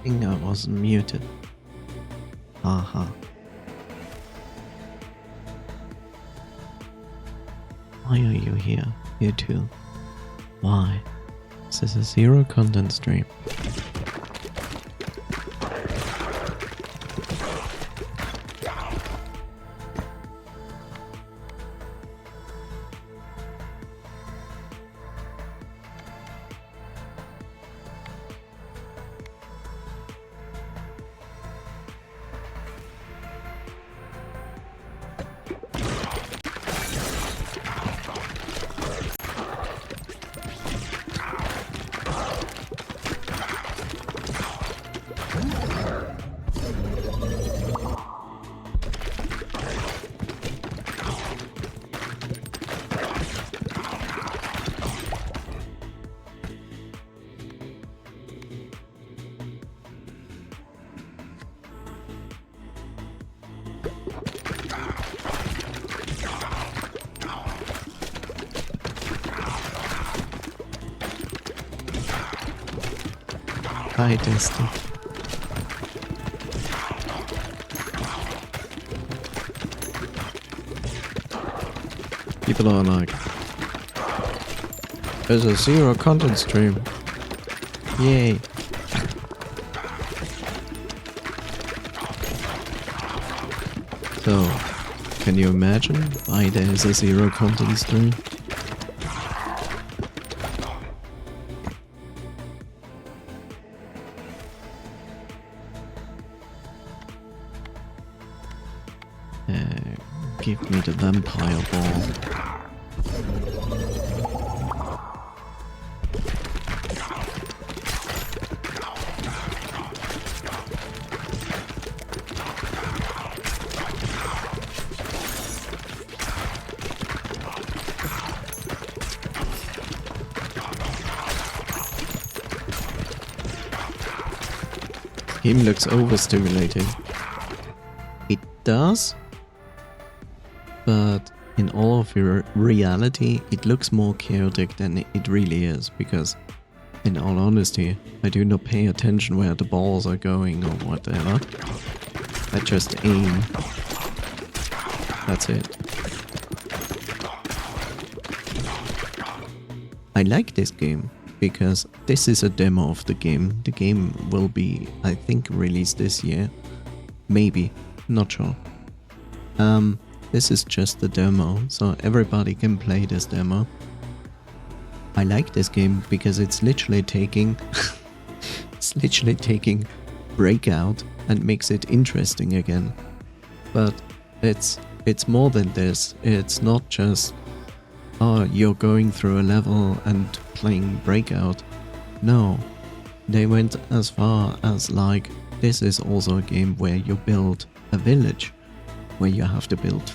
think I wasn't muted. Haha. Why are you here? You too. Why? This is a zero content stream. Hi, Dusty. People are like, there's a zero content stream. Yay. So, can you imagine why there is a zero content stream? Give me the vampire ball. Game looks overstimulating. It does? But in all of your reality, it looks more chaotic than it really is, because in all honesty, I do not pay attention where the balls are going or whatever. I just aim. That's it. I like this game because this is a demo of the game. The game will be, I think, released this year. Maybe. Not sure. This is just the demo, so everybody can play this demo. I like this game because it's literally taking Breakout and makes it interesting again. But it's more than this. It's not just, oh, you're going through a level and playing Breakout. No, they went as far as like, this is also a game where you build a village, where you have to build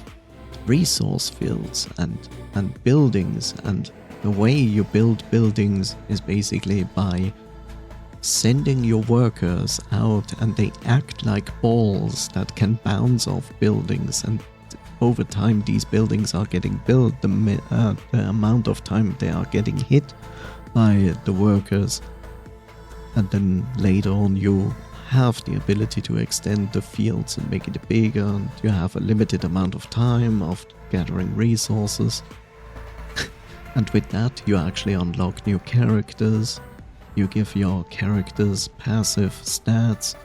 resource fields and buildings, and the way you build buildings is basically by sending your workers out and they act like balls that can bounce off buildings, and over time these buildings are getting built, the amount of time they are getting hit by the workers, and then later on you have the ability to extend the fields and make it bigger, and you have a limited amount of time of gathering resources. And with that you actually unlock new characters, you give your characters passive stats.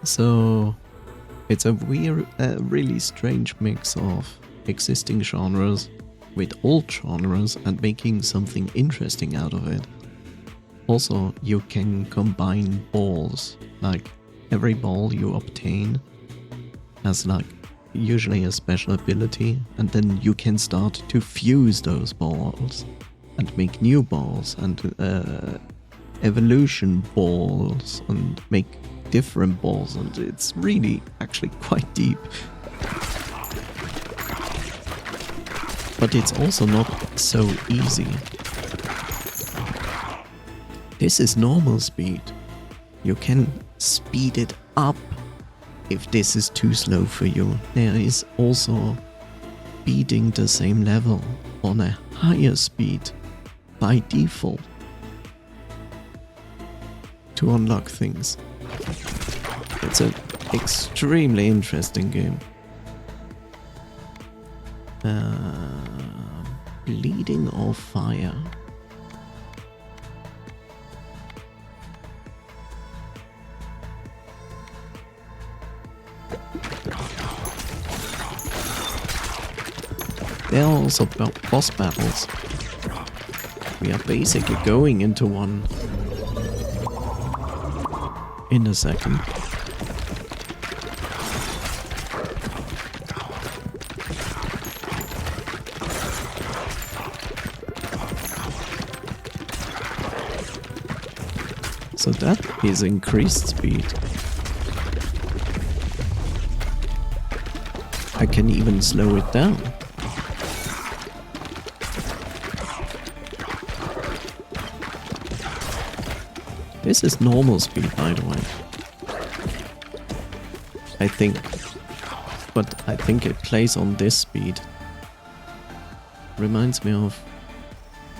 So it's a weird, really strange mix of existing genres with old genres and making something interesting out of it. Also, you can combine balls, like every ball you obtain has like usually a special ability, and then you can start to fuse those balls and make new balls and evolution balls and make different balls, and it's really actually quite deep. But it's also not so easy. This is normal speed. You can speed it up if this is too slow for you. There is also beating the same level on a higher speed by default. to unlock things. It's an extremely interesting game. Bleeding or fire? There are also boss battles. We are basically going into one in a second. So that is increased speed. I can even slow it down. This is normal speed, by the way. I think. But I think it plays on this speed. Reminds me of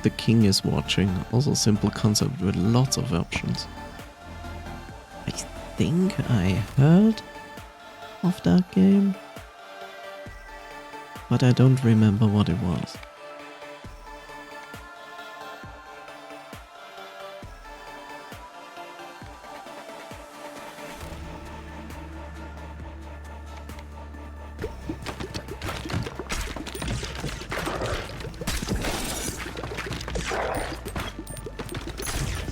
The King is Watching. Also simple concept with lots of options. I think I heard of that game, but I don't remember what it was.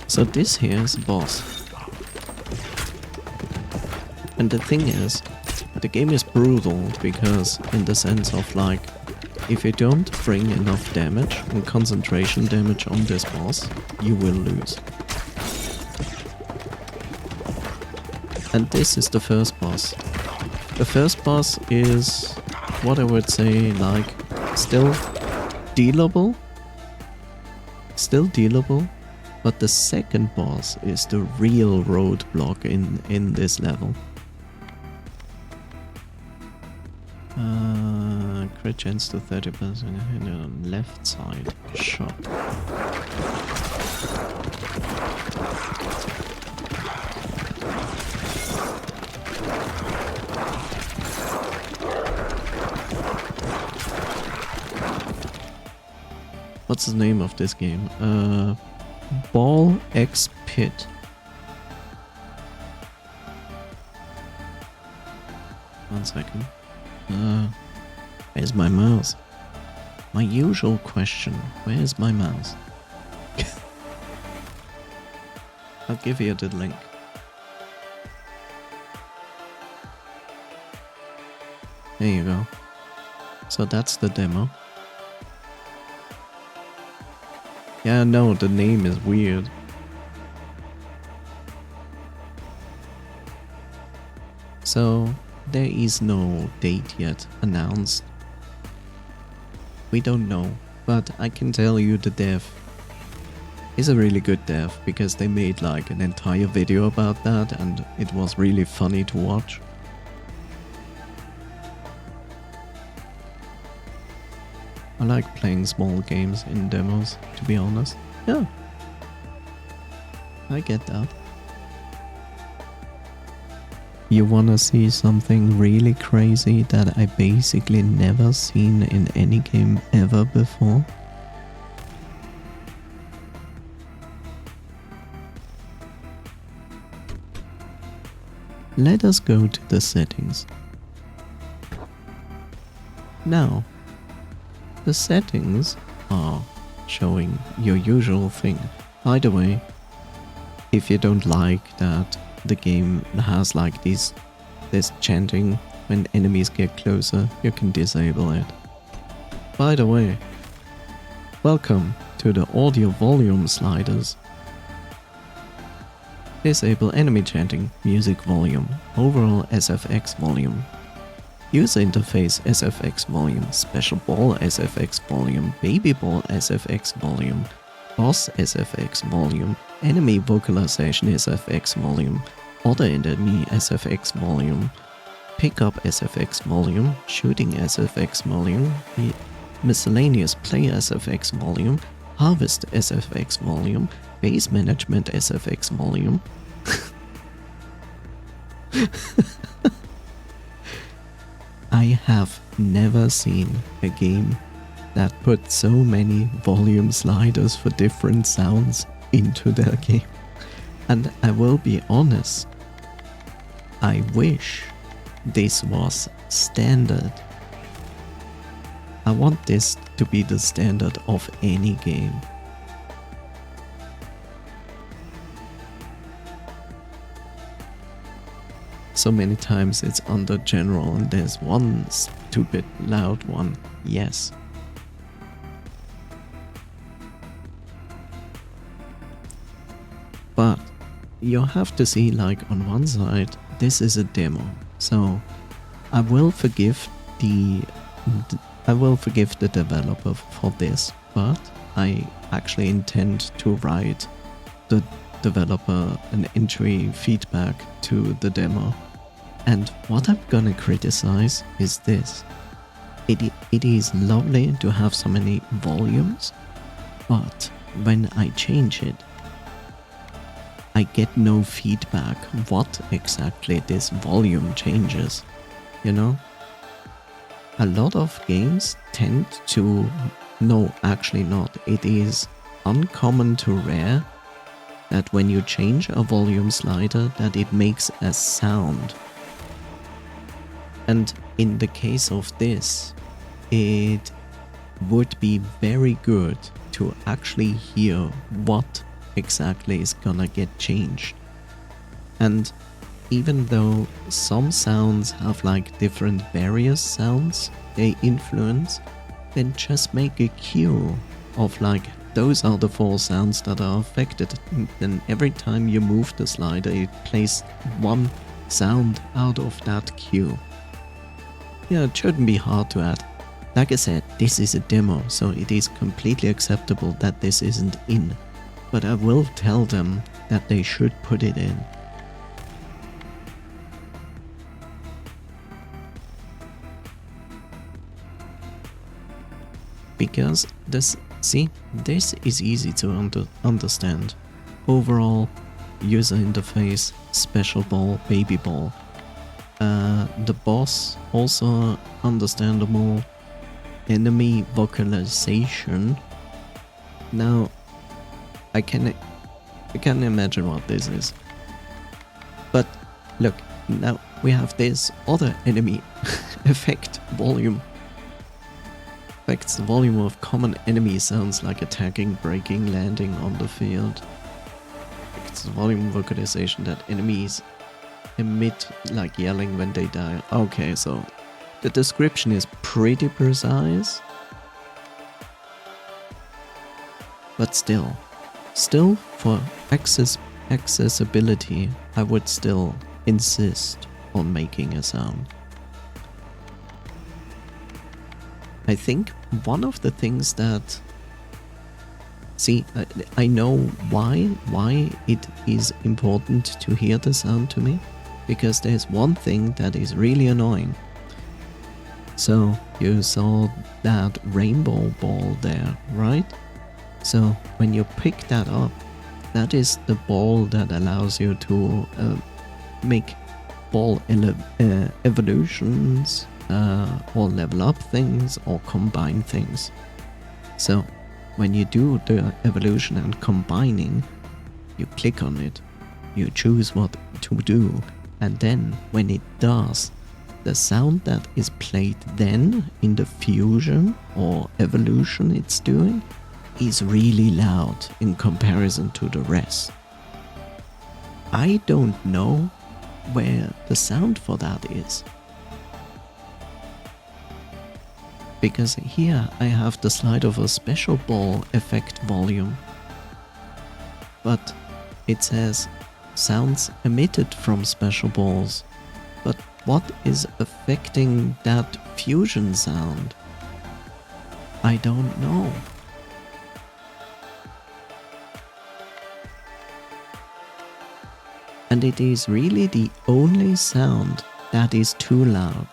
So this here is a boss. And the thing is, the game is brutal because in the sense of like, if you don't bring enough damage and concentration damage on this boss, you will lose. And this is the first boss. The first boss is what I would say like still dealable. Still dealable. But the second boss is the real roadblock in this level. Crit chance to 30% on the left side. Shot. What's the name of this game? BALLxPIT. One second. Where's my mouse? My usual question. Where's my mouse? I'll give you the link. There you go. So that's the demo. Yeah, no, the name is weird. So, there is no date yet announced. We don't know, but I can tell you the dev is a really good dev because they made like an entire video about that and it was really funny to watch. I like playing small games in demos, to be honest. Yeah. I get that. You wanna see something really crazy that I basically never seen in any game ever before? Let us go to the settings. Now, the settings are showing your usual thing. By the way, if you don't like that the game has like this chanting when enemies get closer, you can disable it. By the way, welcome to the audio volume sliders. Disable enemy chanting, music volume, overall SFX volume. User interface SFX volume, special ball SFX volume, baby ball SFX volume, boss SFX volume, enemy vocalization SFX volume, other enemy SFX volume, pickup SFX volume, shooting SFX volume, miscellaneous play SFX volume, harvest SFX volume, base management SFX volume, I have never seen a game that put so many volume sliders for different sounds into their game. And I will be honest, I wish this was standard. I want this to be the standard of any game. So many times it's under general and there's one stupid loud one, yes. But you have to see, like, on one side, this is a demo, so I will forgive the developer for this, but I actually intend to write the developer an entry feedback to the demo. And what I'm gonna criticize is this. It is lovely to have so many volumes, but when I change it, I get no feedback what exactly this volume changes, you know? A lot of games tend to... No, actually not. It is uncommon to rare that when you change a volume slider that it makes a sound. And in the case of this, it would be very good to actually hear what exactly is gonna get changed. And even though some sounds have like different various sounds they influence, then just make a queue of like, those are the 4 sounds that are affected. Then every time you move the slider, it plays one sound out of that queue. Yeah, it shouldn't be hard to add. Like I said, this is a demo, so it is completely acceptable that this isn't in. But I will tell them that they should put it in. Because this is easy to understand. Overall, user interface, special ball, baby ball. The boss, also understandable. Enemy vocalization. Now, I can imagine what this is. But look, now we have this other enemy effect volume. Affects the volume of common enemy sounds like attacking, breaking, landing on the field. Affects the volume vocalization that enemies emit like yelling when they die. Okay, so the description is pretty precise. But still for accessibility, I would still insist on making a sound. I think one of the things that... See, I know why it is important to hear the sound to me, because there's one thing that is really annoying. So, you saw that rainbow ball there, right? So, when you pick that up, that is the ball that allows you to make ball evolutions, or level up things, or combine things. So, when you do the evolution and combining, you click on it, you choose what to do, and then when it does, the sound that is played then in the fusion or evolution it's doing is really loud in comparison to the rest. I don't know where the sound for that is. Because here I have the slider for special ball effect volume. But it says sounds emitted from special balls. But what is affecting that fusion sound? I don't know. And it is really the only sound that is too loud.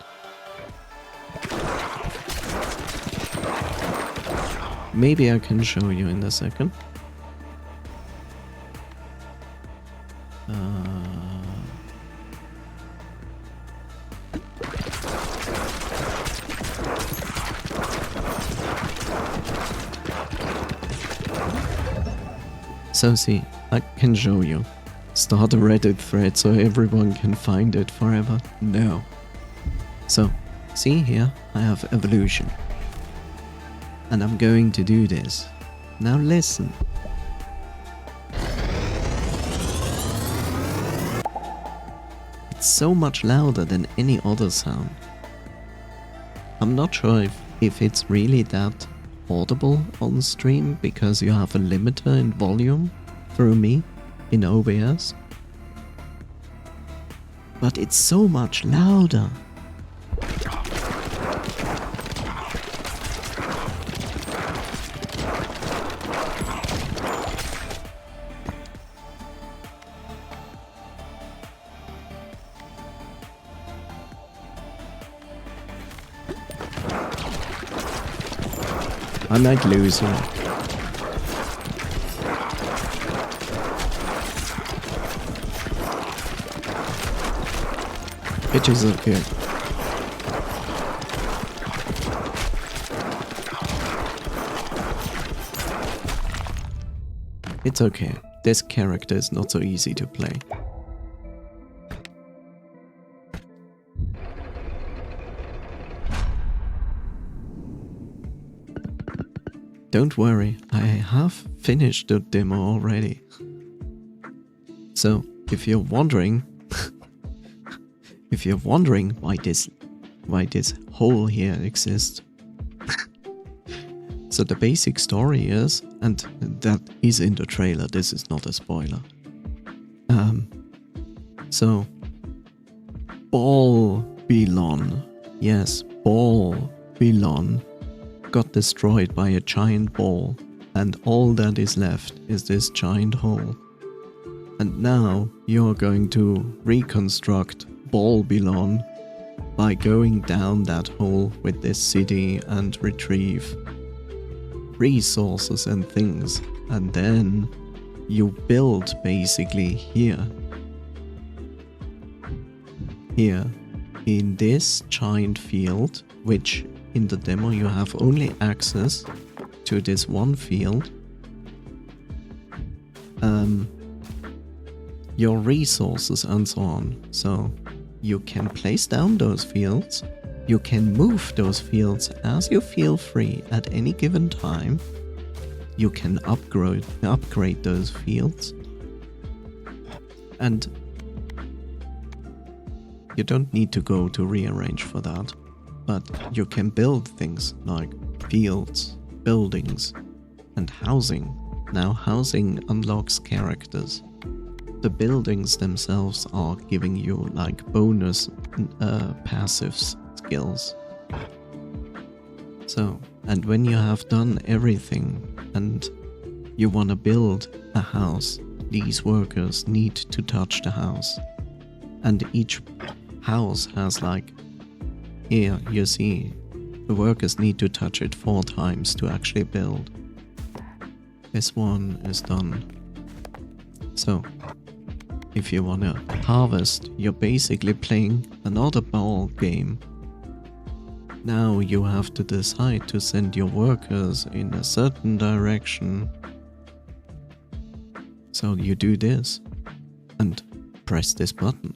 Maybe I can show you in a second. So see, I can show you. Start a Reddit thread so everyone can find it forever. No. So, see here, I have evolution. And I'm going to do this. Now listen. It's so much louder than any other sound. I'm not sure if it's really that audible on stream because you have a limiter in volume through me in OBS. But it's so much louder. I might lose her. Bitches are good. It's okay. This character is not so easy to play. Don't worry, I have finished the demo already. So, if you're wondering why this hole here exists. So the basic story is, and that is in the trailer, this is not a spoiler. So Babylon, yes, Babylon got destroyed by a giant ball, and all that is left is this giant hole. And now you're going to reconstruct Babylon by going down that hole with this city and retrieve resources and things, and then you build basically here in this giant field, which in the demo you have only access to this one field. Your resources and so on. So you can place down those fields, you can move those fields as you feel free at any given time. You can upgrade those fields. And you don't need to go to rearrange for that. But you can build things like fields, buildings, and housing. Now housing unlocks characters. The buildings themselves are giving you like bonus passive skills. So, and when you have done everything and you want to build a house, these workers need to touch the house. And each house has like, here you see, the workers need to touch it 4 times to actually build. This one is done. So, if you want to harvest, you're basically playing another ball game. Now you have to decide to send your workers in a certain direction. So you do this and press this button.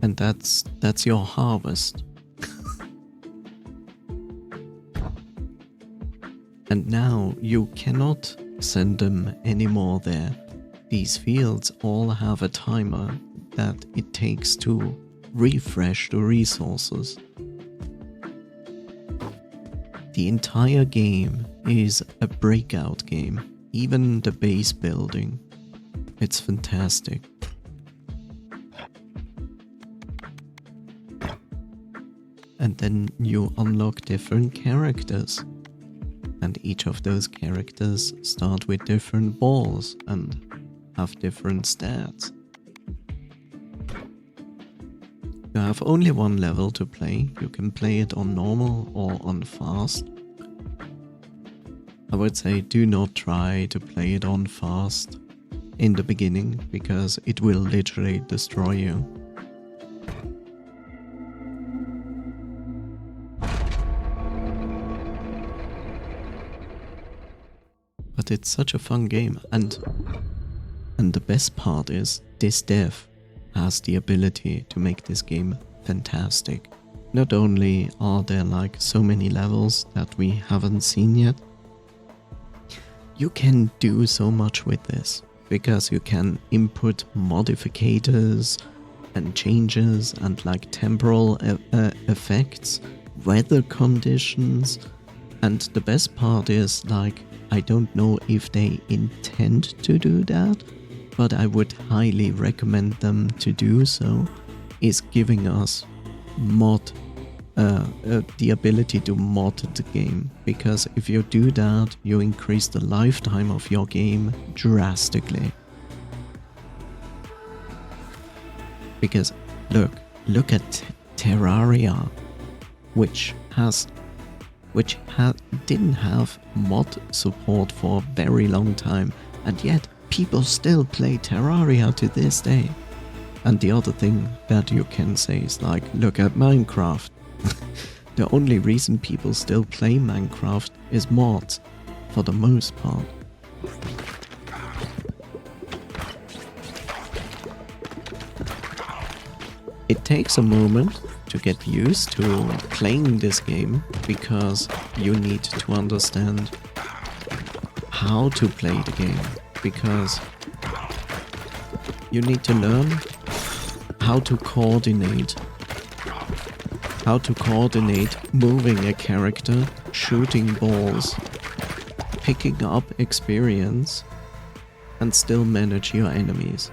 And that's your harvest. And now you cannot send them anymore there. These fields all have a timer that it takes to refresh the resources. The entire game is a breakout game, even the base building. It's fantastic. And then you unlock different characters. And each of those characters start with different balls and have different stats. You have only one level to play. You can play it on normal or on fast. I would say do not try to play it on fast in the beginning, because it will literally destroy you. but it's such a fun game, and the best part is this dev has the ability to make this game fantastic. Not only are there like so many levels that we haven't seen yet, you can do so much with this, because you can input modificators and changes and like temporal effects, weather conditions, and the best part is like, I don't know if they intend to do that, but I would highly recommend them to do so, is giving us the ability to mod the game, because if you do that, you increase the lifetime of your game drastically. Because look at Terraria, which didn't have mod support for a very long time, and yet people still play Terraria to this day. And the other thing that you can say is like, look at Minecraft. The only reason people still play Minecraft is mods, for the most part. It takes a moment to get used to playing this game, because you need to understand how to play the game, because you need to learn how to coordinate moving a character, shooting balls, picking up experience, and still manage your enemies.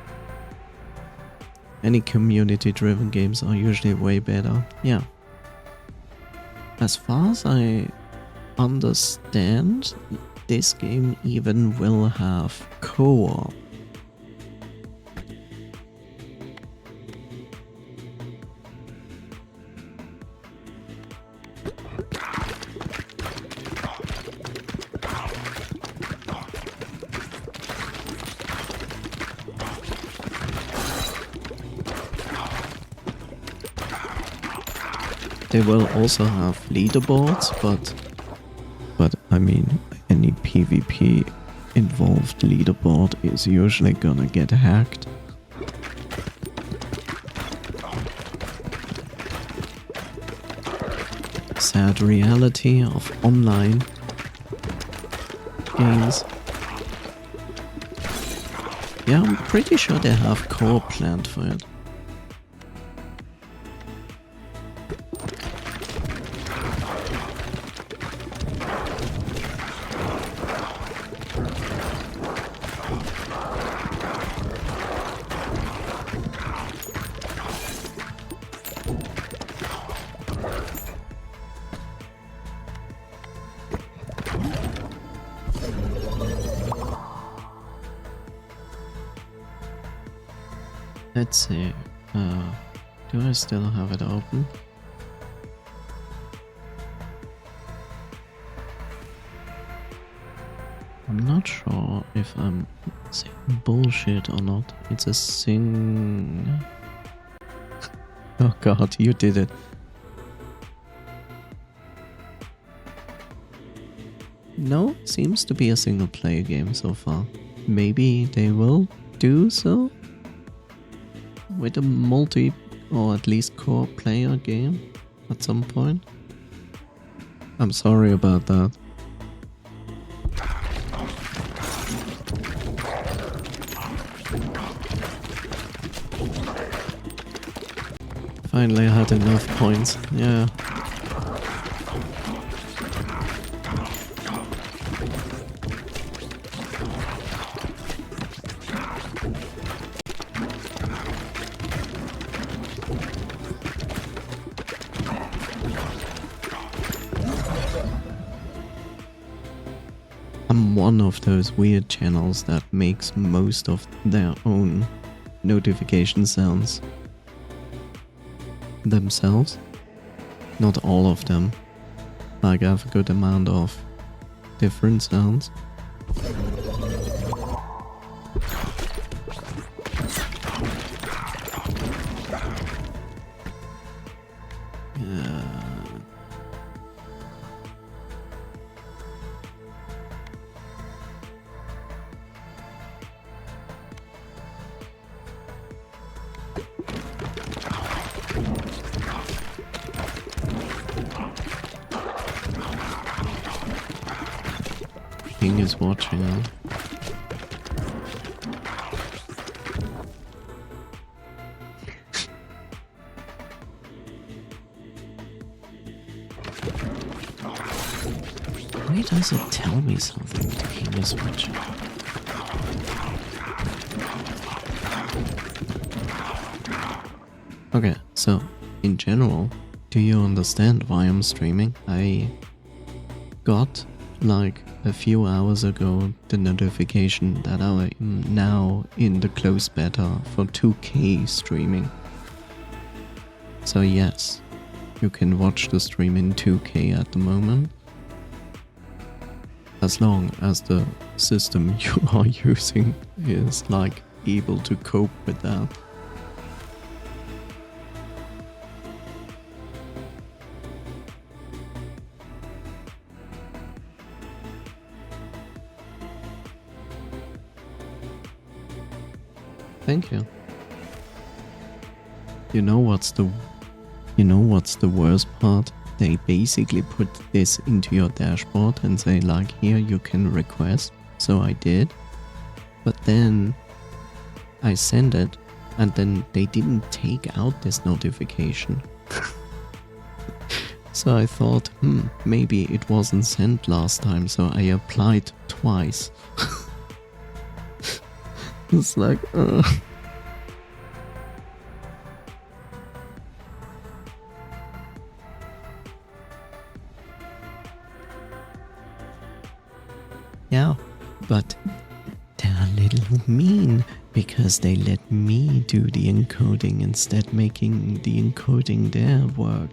Any community-driven games are usually way better. Yeah. As far as I understand, this game even will have co-op. They will also have leaderboards, but I mean, any PvP involved leaderboard is usually gonna get hacked. Sad reality of online games. Yeah, I'm pretty sure they have co-op planned for it. Let's see, do I still have it open? I'm not sure if I'm saying bullshit or not. It's a sing... Oh god, you did it. No, seems to be a single player game so far. Maybe they will do so with a multi or at least co-op player game at some point. I'm sorry about that. Finally I had enough points, yeah. I'm one of those weird channels that makes most of their own notification sounds themselves. Not all of them. Like, I have a good amount of different sounds. king is watching us. Why does it tell me something the king is watching? Okay, so in general, do you understand why I'm streaming? I got like a few hours ago the notification that I am now in the closed beta for 2K streaming. So yes, you can watch the stream in 2K at the moment, as long as the system you are using is like able to cope with that. Thank you. You know what's the worst part? They basically put this into your dashboard and say like, here you can request. So I did. But then I sent it and then they didn't take out this notification. So I thought, maybe it wasn't sent last time, so I applied twice. It's like, yeah, but they're a little mean because they let me do the encoding instead making the encoding their work.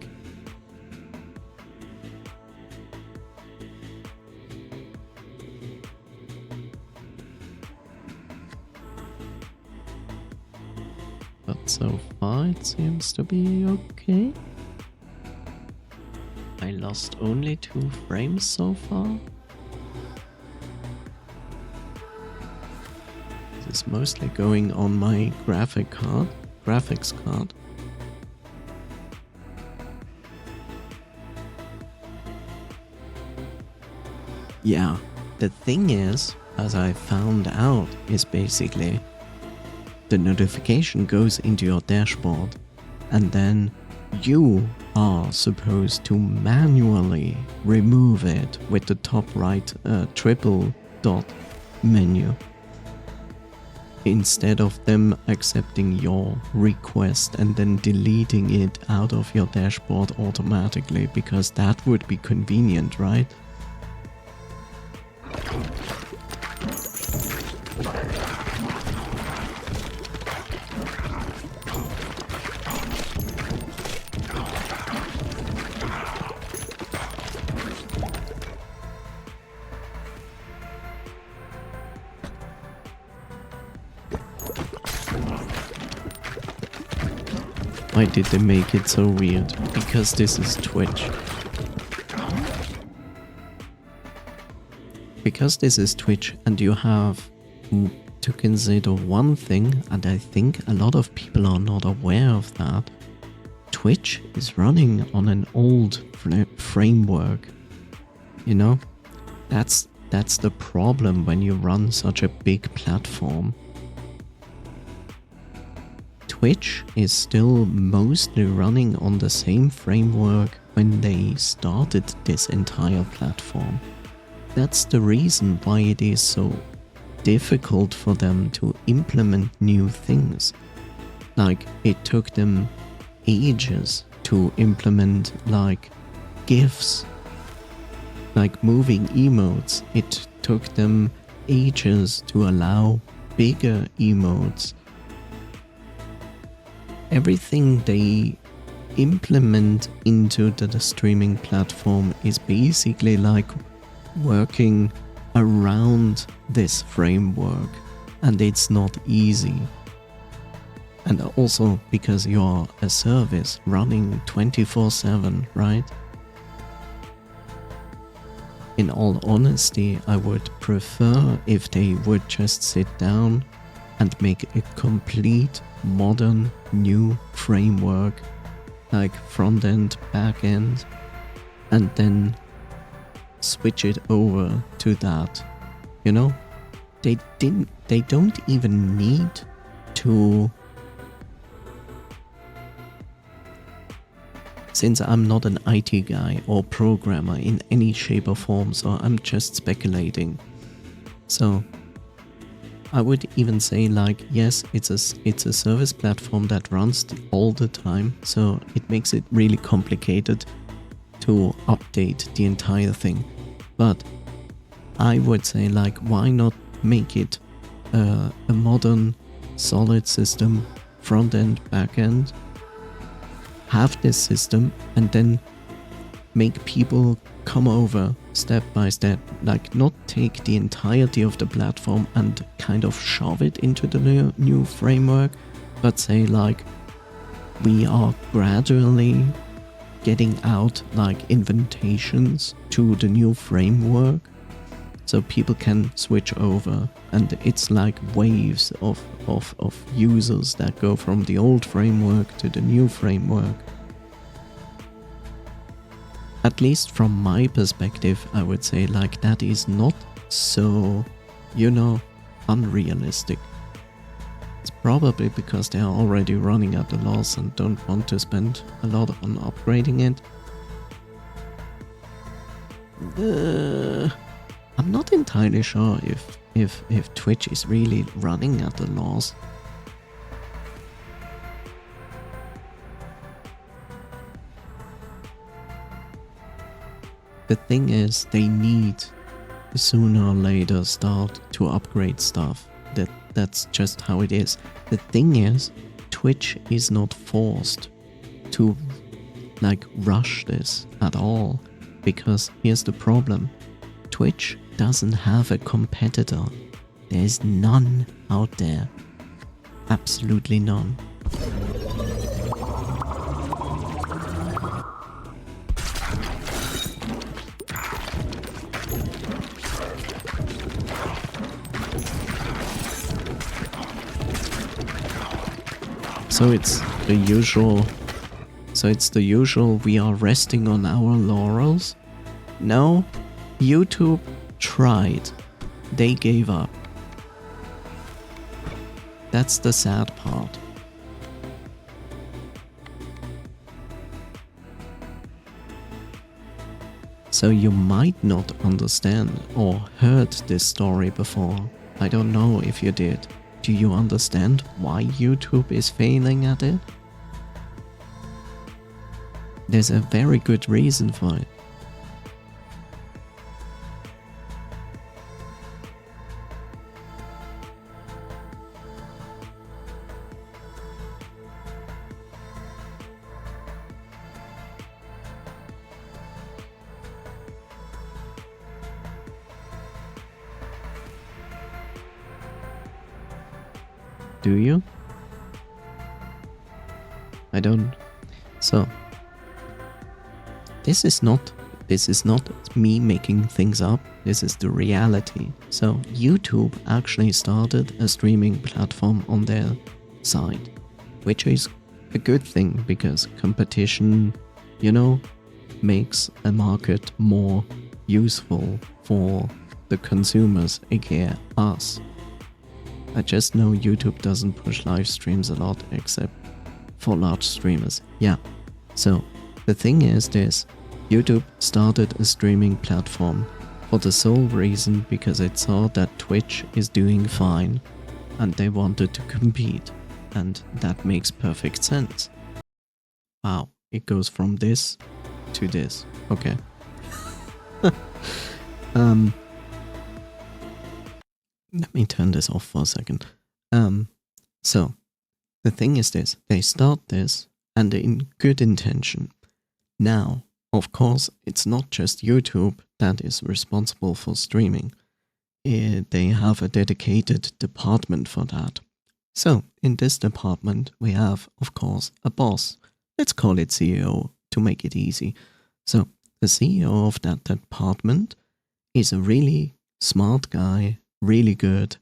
But so far it seems to be okay. I lost only 2 frames so far. This is mostly going on my graphics card. Yeah, the thing is, as I found out, is basically the notification goes into your dashboard and then you are supposed to manually remove it with the top right triple dot menu instead of them accepting your request and then deleting it out of your dashboard automatically, because that would be convenient, right? Why did they make it so weird? Because this is Twitch. Because this is Twitch and you have to consider one thing, and I think a lot of people are not aware of that. Twitch is running on an old framework. You know? That's the problem when you run such a big platform. Twitch is still mostly running on the same framework when they started this entire platform. That's the reason why it is so difficult for them to implement new things. Like, it took them ages to implement like GIFs, like moving emotes. It took them ages to allow bigger emotes. Everything they implement into the streaming platform is basically like working around this framework, and it's not easy. And also because you're a service running 24/7, right? In all honesty, I would prefer if they would just sit down and make a complete modern new framework, like front end, back end, and then switch it over to that You know, they don't even need to. Since I'm not an IT guy or programmer in any shape or form, so I'm just speculating. So I would even say, like, yes, it's a service platform that runs all the time, so it makes it really complicated to update the entire thing. But I would say, like, why not make it a modern, solid system, front end, back end, have this system, and then make people come over step by step, like not take the entirety of the platform and kind of shove it into the new framework, but say, like, we are gradually getting out like invitations to the new framework so people can switch over, and it's like waves of users that go from the old framework to the new framework. At least from my perspective, I would say, like, that is not so, you know, unrealistic. It's probably because they are already running at a loss and don't want to spend a lot on upgrading it. I'm not entirely sure if Twitch is really running at a loss. The thing is, they need to sooner or later start to upgrade stuff. That's just how it is. The thing is, Twitch is not forced to like rush this at all, because here's the problem. Twitch doesn't have a competitor. There's none out there. Absolutely none. So it's the usual. We are resting on our laurels. No, YouTube tried. They gave up. That's the sad part. So you might not understand or heard this story before. I don't know if you did. Do you understand why YouTube is failing at it? There's a very good reason for it. Do you? I don't. So this is not me making things up. This is the reality. So YouTube actually started a streaming platform on their side, which is a good thing because competition, you know, makes a market more useful for the consumers, aka us. I just know YouTube doesn't push live streams a lot except for large streamers. Yeah. So the thing is this. YouTube started a streaming platform for the sole reason because it saw that Twitch is doing fine and they wanted to compete, and that makes perfect sense. Wow, it goes from this to this. Okay. Let me turn this off for a second. So the thing is this, they start this and in good intention. Now, of course, it's not just YouTube that is responsible for streaming. They have a dedicated department for that. So in this department, we have, of course, a boss. Let's call it CEO to make it easy. So the CEO of that department is a really smart guy, really good,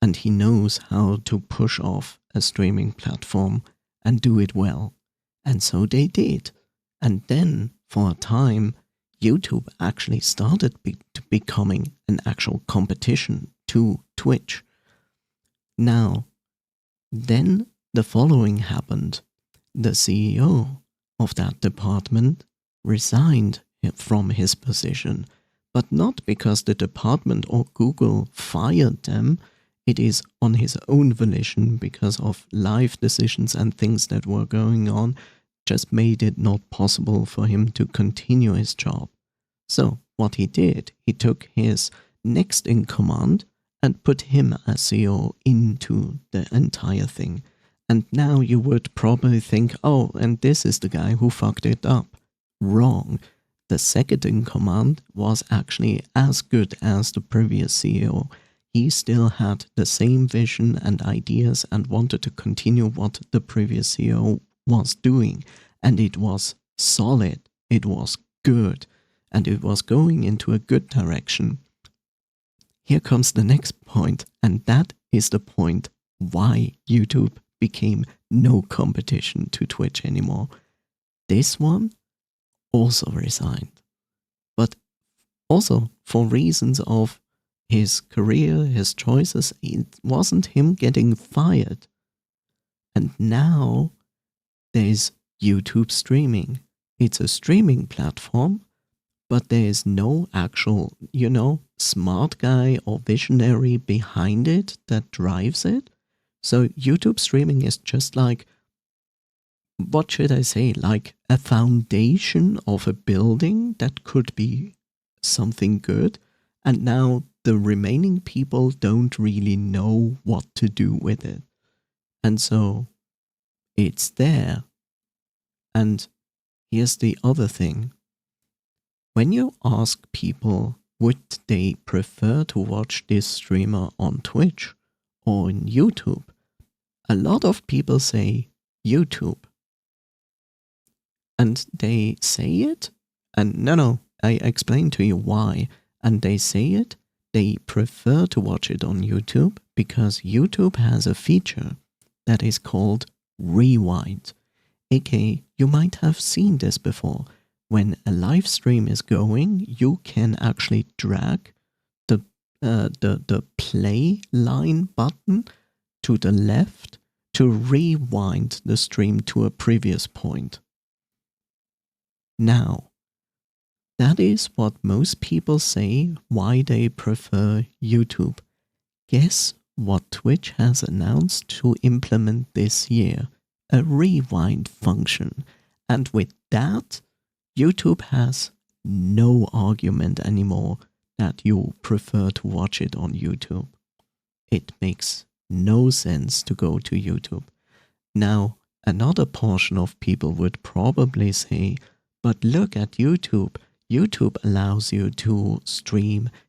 and he knows how to push off a streaming platform and do it well. And so they did. And then, for a time, YouTube actually started to becoming an actual competition to Twitch. Now, then the following happened. The CEO of that department resigned from his position, but not because the department or Google fired them. It is on his own volition because of life decisions and things that were going on, just made it not possible for him to continue his job. So what he did, he took his next in command and put him as CEO into the entire thing. And now you would probably think, oh, and this is the guy who fucked it up. Wrong. The second in command was actually as good as the previous CEO. He still had the same vision and ideas and wanted to continue what the previous CEO was doing. And it was solid. It was good. And it was going into a good direction. Here comes the next point, and that is the point why YouTube became no competition to Twitch anymore. This one also resigned, but also for reasons of his career, his choices. It wasn't him getting fired. And now there's YouTube streaming. It's a streaming platform, but there is no actual, smart guy or visionary behind it that drives it. So YouTube streaming is just like, what should I say, like a foundation of a building that could be something good. And now the remaining people don't really know what to do with it. And so it's there. And here's the other thing. When you ask people, would they prefer to watch this streamer on Twitch or on YouTube, a lot of people say YouTube. And they say it, and no, I explain to you why. And they say it, they prefer to watch it on YouTube because YouTube has a feature that is called rewind. aka, you might have seen this before. When a live stream is going, you can actually drag the play line button to the left to rewind the stream to a previous point. Now, that is what most people say why they prefer YouTube. Guess what Twitch has announced to implement this year? A rewind function. And with that, YouTube has no argument anymore that you prefer to watch it on YouTube. It makes no sense to go to YouTube. Now, another portion of people would probably say, but look at YouTube. YouTube allows you to stream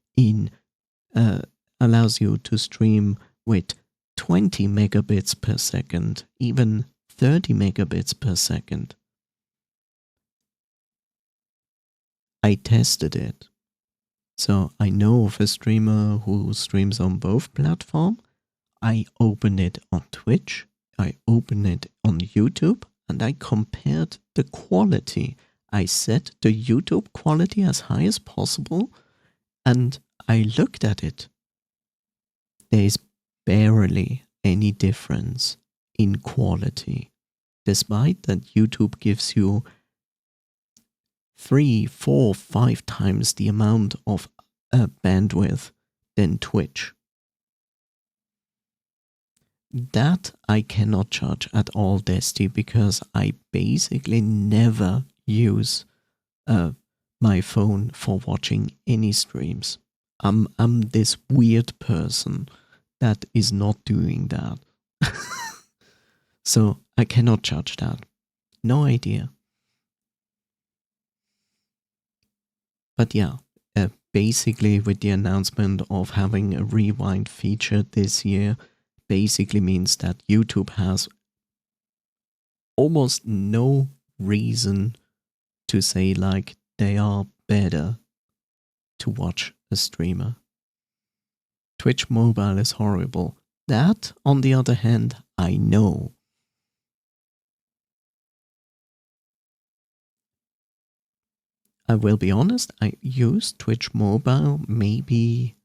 with 20 megabits per second, even 30 megabits per second. I tested it. So I know of a streamer who streams on both platforms. I opened it on Twitch, I opened it on YouTube, and I compared the quality. I set the YouTube quality as high as possible, and I looked at it. There is barely any difference in quality, despite that YouTube gives you 3, 4, 5 times the amount of bandwidth than Twitch. That I cannot judge at all, Desti, because I basically never use my phone for watching any streams. I'm this weird person that is not doing that. So I cannot judge that. No idea. But yeah, basically with the announcement of having a rewind feature this year, basically means that YouTube has almost no reason to say like they are better to watch a streamer. Twitch mobile is horrible. That, on the other hand, I know. I will be honest, I used Twitch Mobile maybe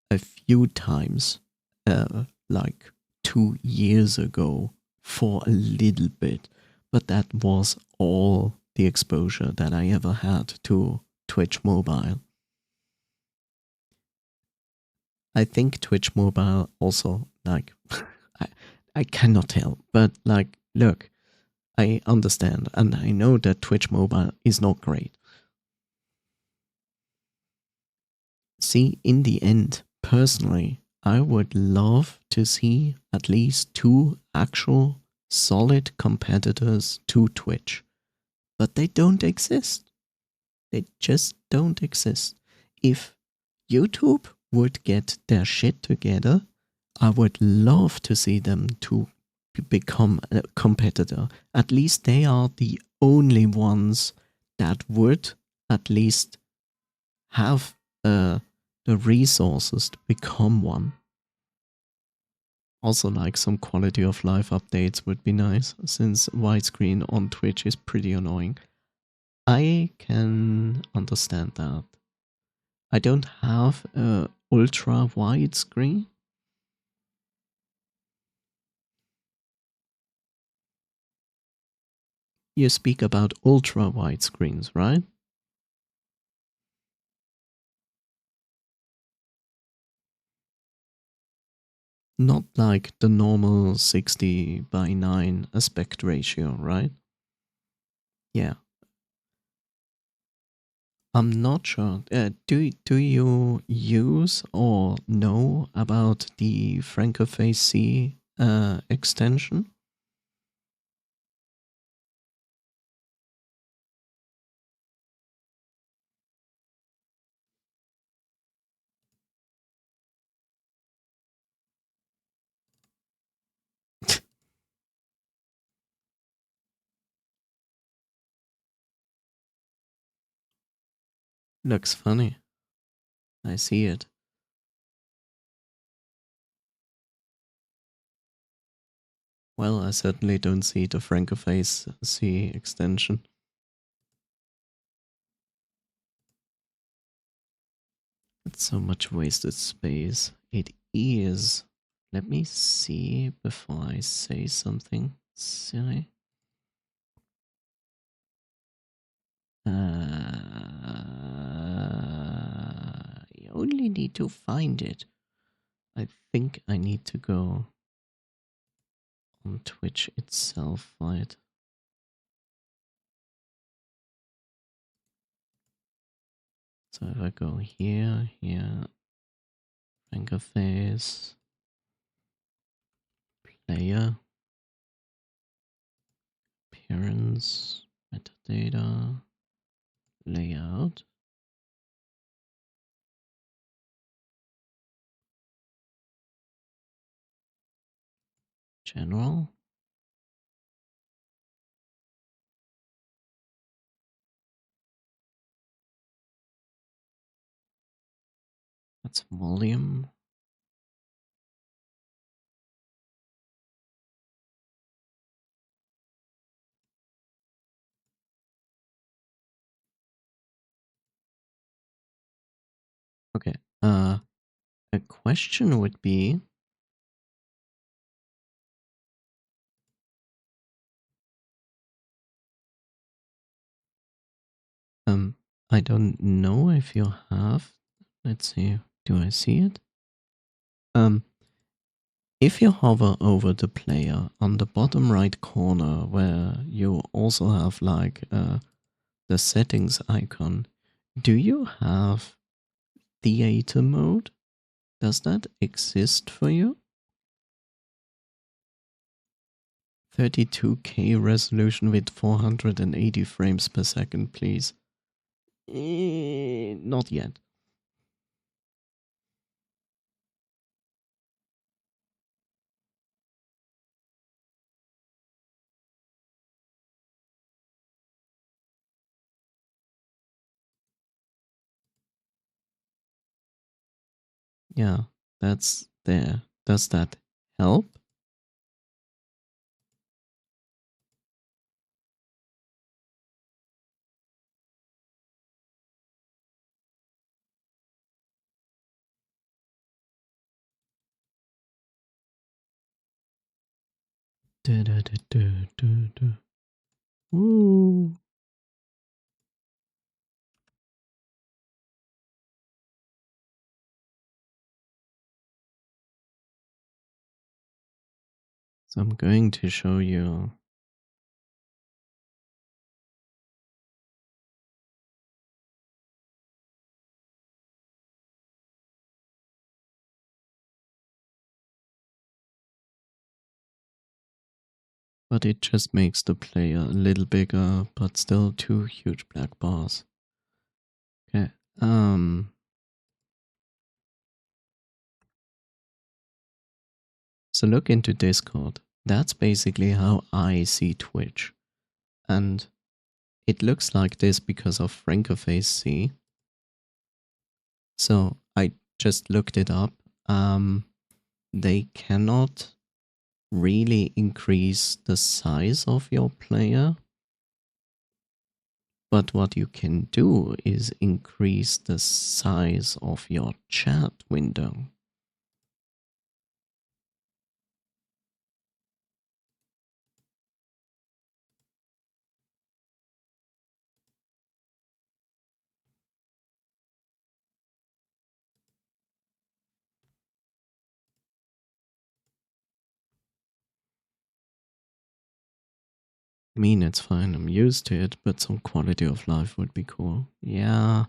a few times, like 2 years ago for a little bit, but that was all the exposure that I ever had to Twitch Mobile. I think Twitch Mobile also, like, I cannot tell, but like, look, I understand and I know that Twitch Mobile is not great. See, in the end, personally, I would love to see at least 2 actual solid competitors to Twitch, but they don't exist. They just don't exist. If YouTube would get their shit together, I would love to see them to become a competitor. At least they are the only ones that would at least have the resources to become one. Also, like, some quality of life updates would be nice, since widescreen on Twitch is pretty annoying. I can understand that. I don't have a ultra wide screen. You speak about ultra wide screens, right? Not like the normal 60:9 aspect ratio, right? Yeah. I'm not sure. Do you use or know about the Francophase C extension? Looks funny. I see it. Well, I certainly don't see the Francophase C extension. It's so much wasted space. It is. Let me see before I say something silly. You only need to find it. I think I need to go on Twitch itself, right? So if I go here, Francophase, player, appearance, metadata, layout, general. That's volume. Okay. A question would be, I don't know if you have. Let's see. Do I see it? If you hover over the player on the bottom right corner, where you also have like the settings icon, do you have theater mode? Does that exist for you? 32K resolution with 480 frames per second, please. Not yet. Yeah, that's there. Does that help? Da, da, da, da, da, da. Woo. So I'm going to show you. But it just makes the player a little bigger, but still 2 huge black bars. Okay. So look into Discord. That's basically how I see Twitch. And it looks like this because of Francoface C. So I just looked it up. They cannot really increase the size of your player. But what you can do is increase the size of your chat window. I mean, it's fine, I'm used to it, but some quality of life would be cool. Yeah.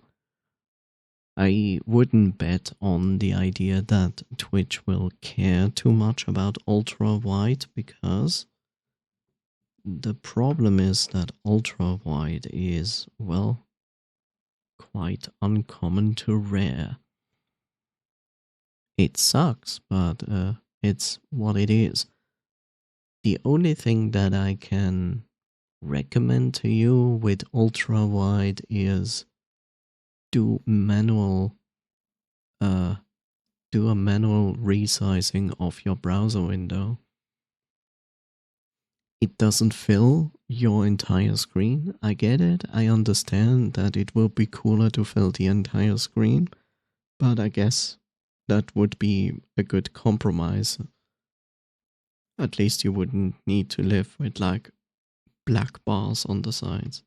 I wouldn't bet on the idea that Twitch will care too much about ultra wide, because the problem is that ultra wide is, well, quite uncommon to rare. It sucks, but it's what it is. The only thing that I can recommend to you with ultra wide is do a manual resizing of your browser window. It doesn't fill your entire screen. I get it. I understand that it will be cooler to fill the entire screen, but I guess that would be a good compromise. At least you wouldn't need to live with like black bars on the sides.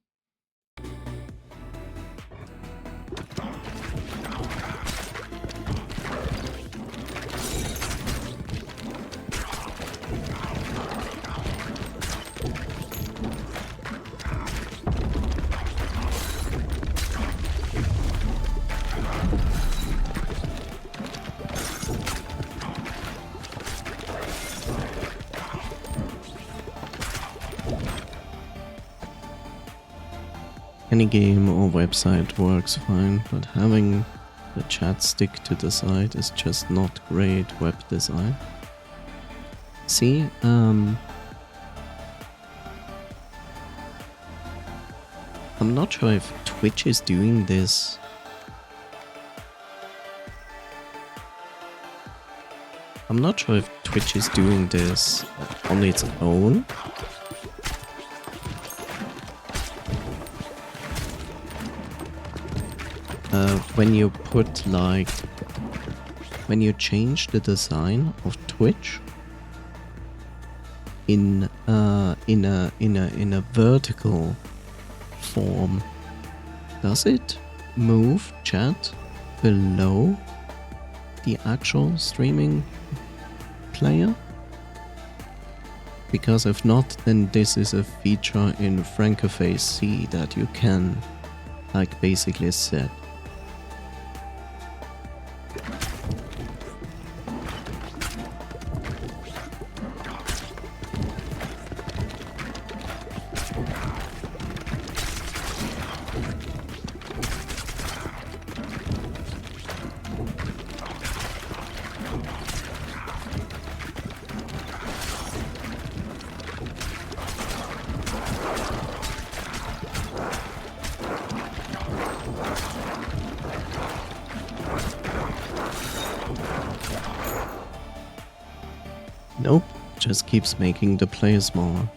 Any game or website works fine, but having the chat stick to the side is just not great web design. See, I'm not sure if Twitch is doing this. I'm not sure if Twitch is doing this on its own. When you put like, when you change the design of Twitch in a vertical form, does it move chat below the actual streaming player? Because if not, then this is a feature in Francoface C that you can like basically set. Nope, just keeps making the player smaller.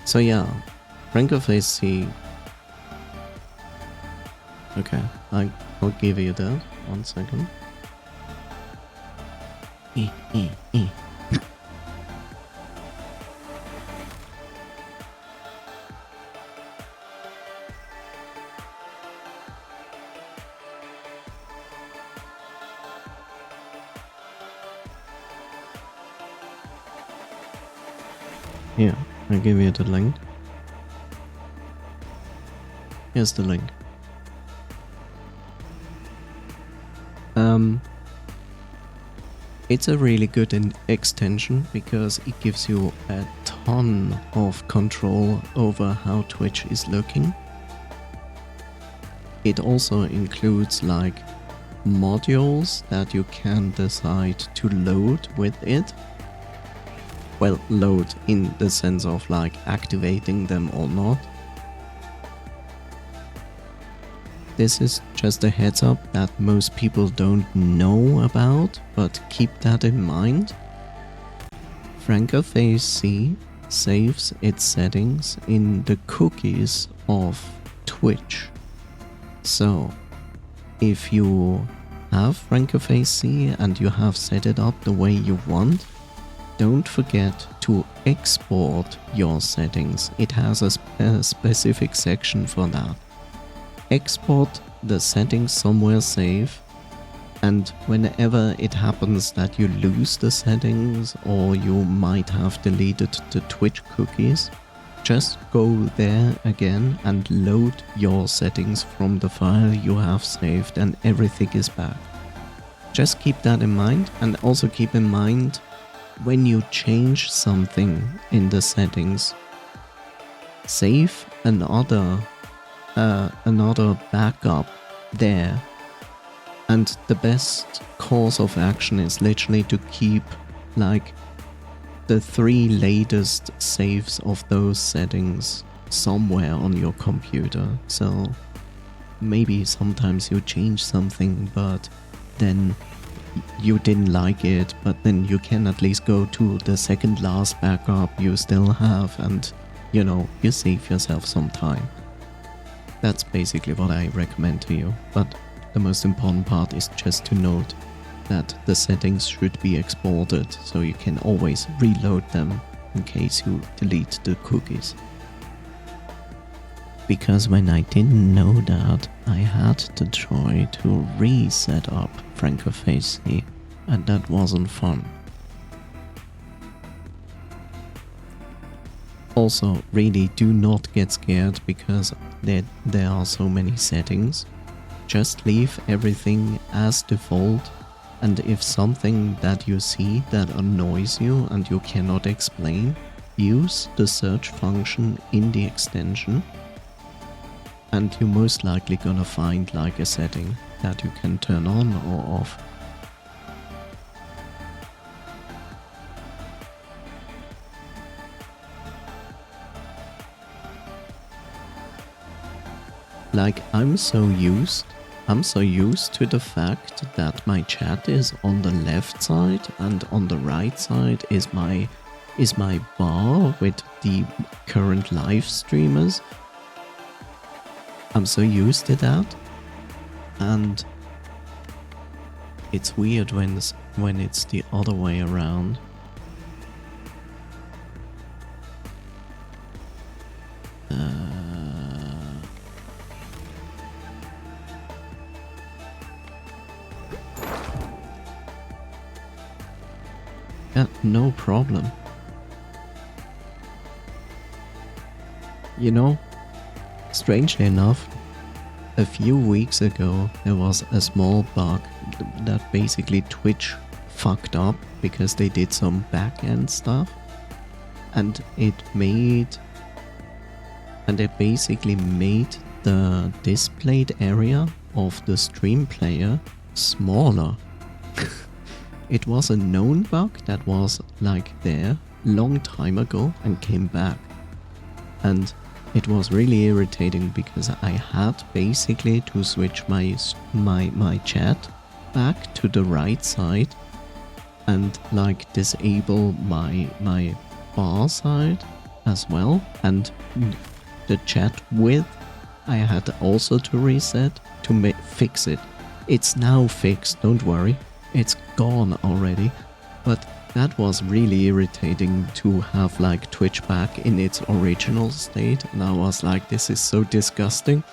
So yeah, Francoface C. Okay, I'll give you that. 1 second. Here, I'll give you the link. Here's the link. It's a really good extension because it gives you a ton of control over how Twitch is looking. It also includes like modules that you can decide to load with it. Well, load in the sense of like activating them or not. This is just a heads up that most people don't know about, but keep that in mind. FrancoFaceC saves its settings in the cookies of Twitch. So, if you have FrancoFaceC and you have set it up the way you want, don't forget to export your settings. It has a specific section for that. Export the settings somewhere safe, and whenever it happens that you lose the settings or you might have deleted the Twitch cookies, just go there again and load your settings from the file you have saved and everything is back. Just keep that in mind, and also keep in mind when you change something in the settings, save another backup there, and the best course of action is literally to keep like the 3 latest saves of those settings somewhere on your computer. So maybe sometimes you change something but then you didn't like it, but then you can at least go to the second last backup you still have and, you know, you save yourself some time. That's basically what I recommend to you, but the most important part is just to note that the settings should be exported so you can always reload them in case you delete the cookies. Because when I didn't know that, I had to try to reset up FrancoFaceC, and that wasn't fun. Also, really do not get scared because there are so many settings. Just leave everything as default, and if something that you see that annoys you and you cannot explain, use the search function in the extension, and you're most likely gonna find like a setting that you can turn on or off. Like I'm so used to the fact that my chat is on the left side and on the right side is my bar with the current live streamers. I'm so used to that, and it's weird when it's the other way around. Yeah, no problem. You know, strangely enough, a few weeks ago there was a small bug that basically Twitch fucked up because they did some back-end stuff, and it basically made the displayed area of the stream player smaller. It was a known bug that was like there long time ago and came back, and it was really irritating because I had basically to switch my chat back to the right side and like disable my bar side as well, and the chat width I had also to reset to fix it. It's now fixed, don't worry. It's gone already, but that was really irritating to have like Twitch back in its original state, and I was like, this is so disgusting.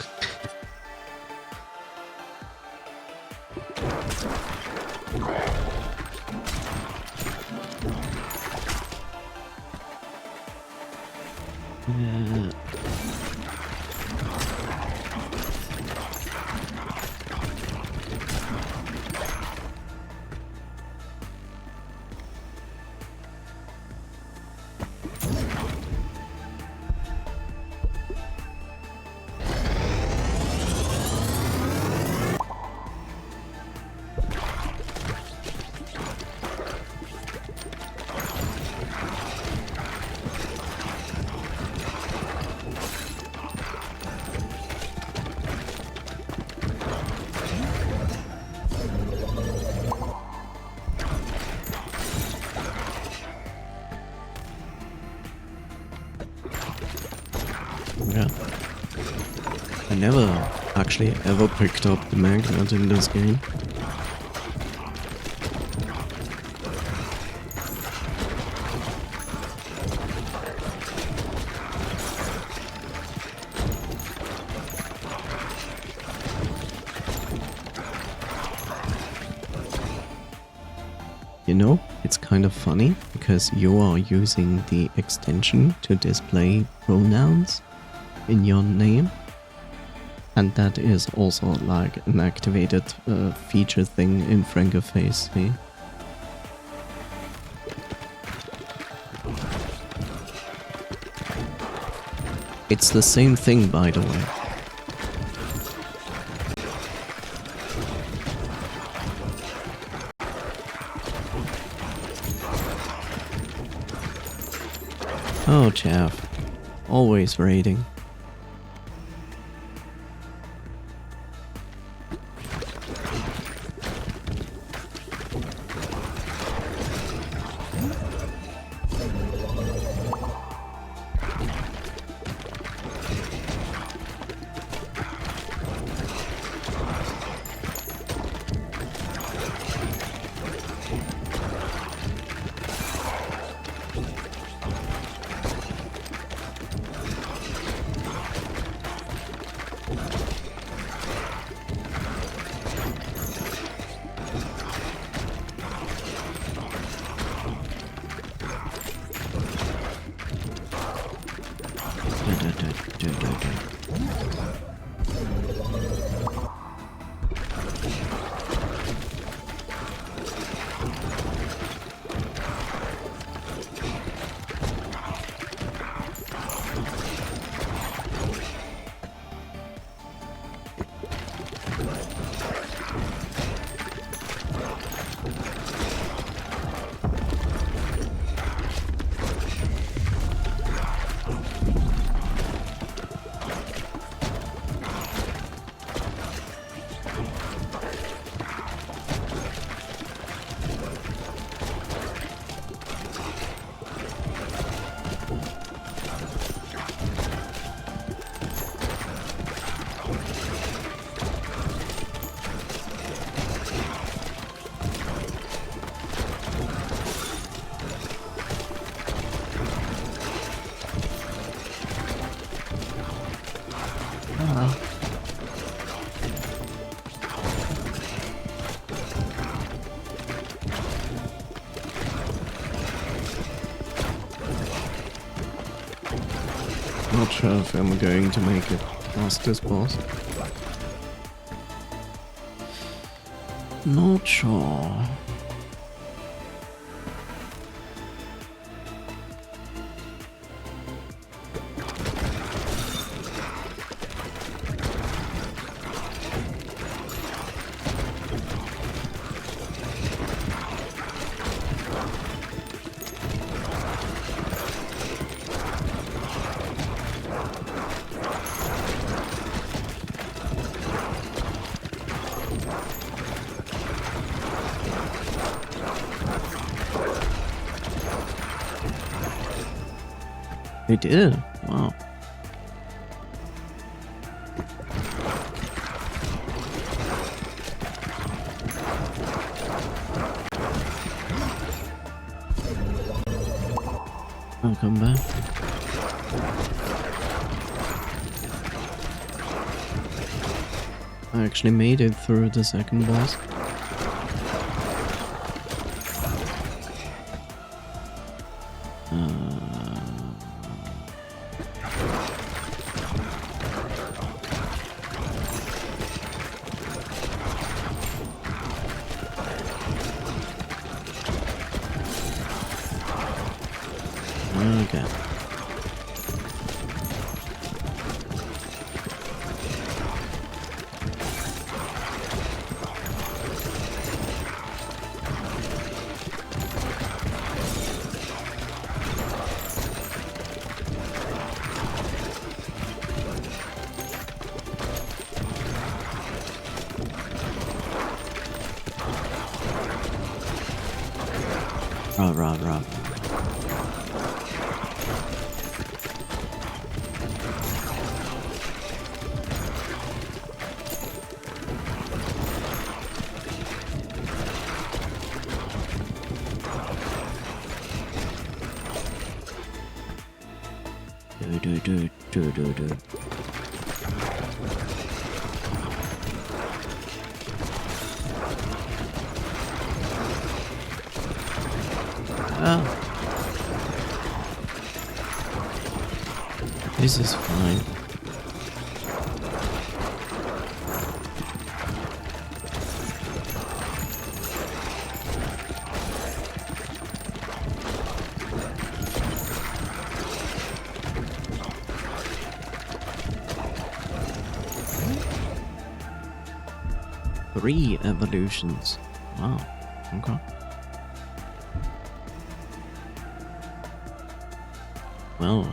actually ever picked up the magnet in this game. You know, it's kind of funny because you are using the extension to display pronouns in your name. And that is also like an activated feature thing in Frankerface, see? It's the same thing, by the way. Oh, Jeff. Always raiding. Not sure if I'm going to make it past this boss. Not sure. They did? Wow. I'll come back. I actually made it through the second boss. Okay. Rah. Ah. This is fine. Three evolutions. Wow. Okay. Well,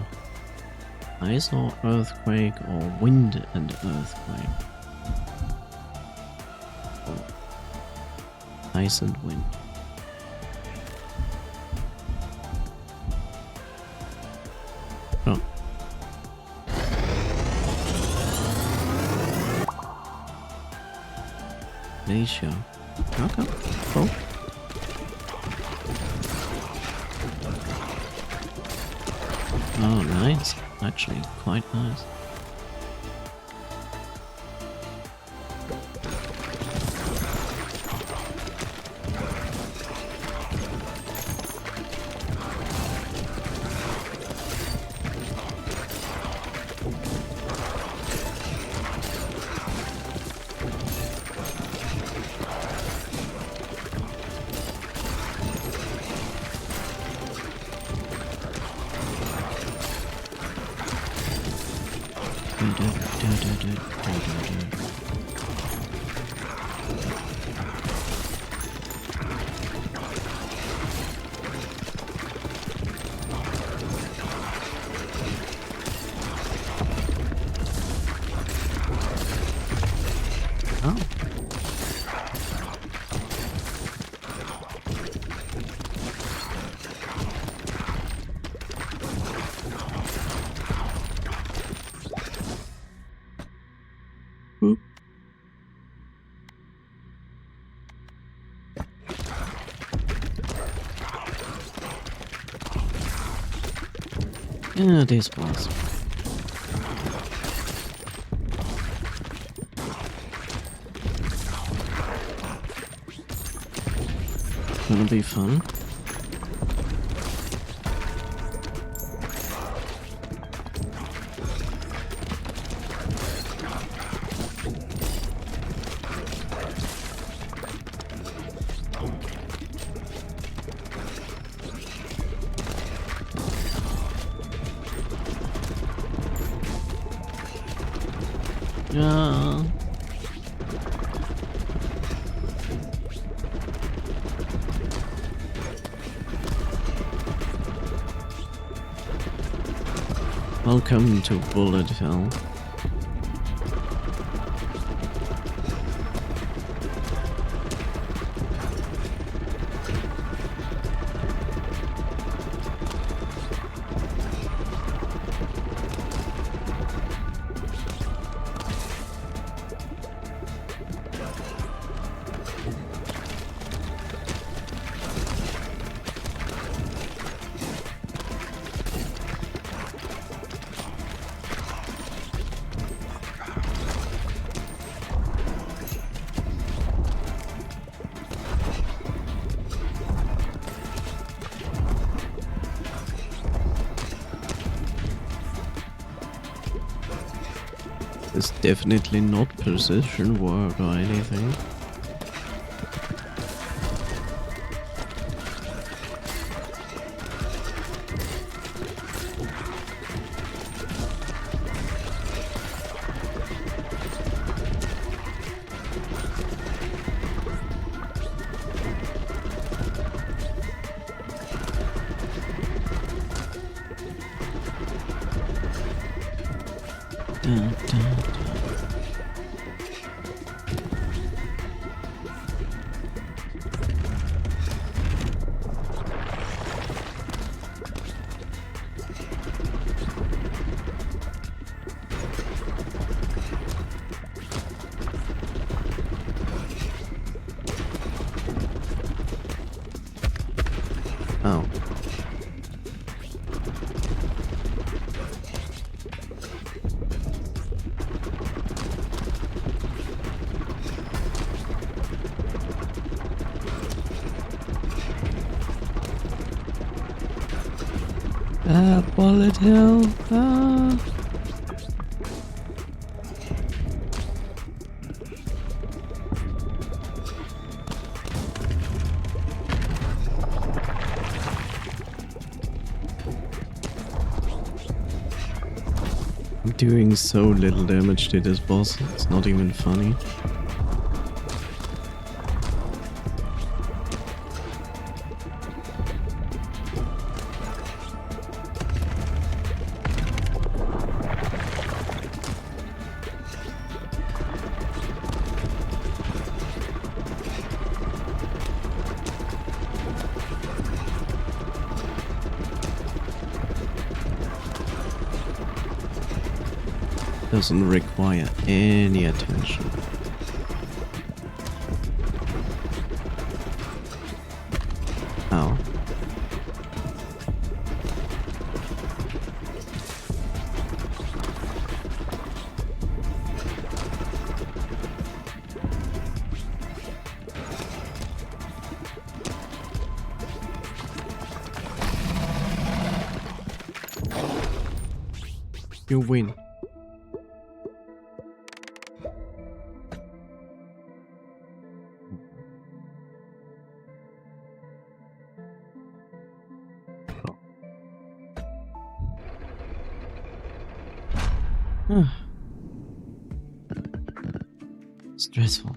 ice or earthquake or wind and earthquake. Or ice and wind. Oh. Glacier. Okay, cool. Oh, nice. Actually, quite nice. Oh. Boop. Yeah, this was. Gonna be fun. Yeah. Welcome to Bullet Hell. It's definitely not precision work or anything. Bullet hell. Ah. I'm doing so little damage to this boss, it's not even funny. Doesn't require any attention. Ow. You win. Stressful.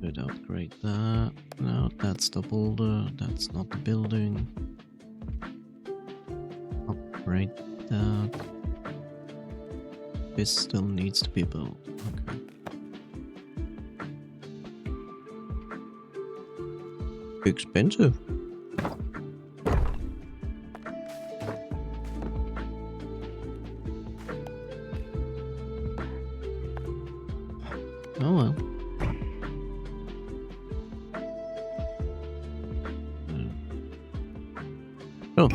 Could upgrade that. No, that's the boulder. That's not the building. Upgrade that. This still needs to be built. Okay. Expensive. Oh well. Oh.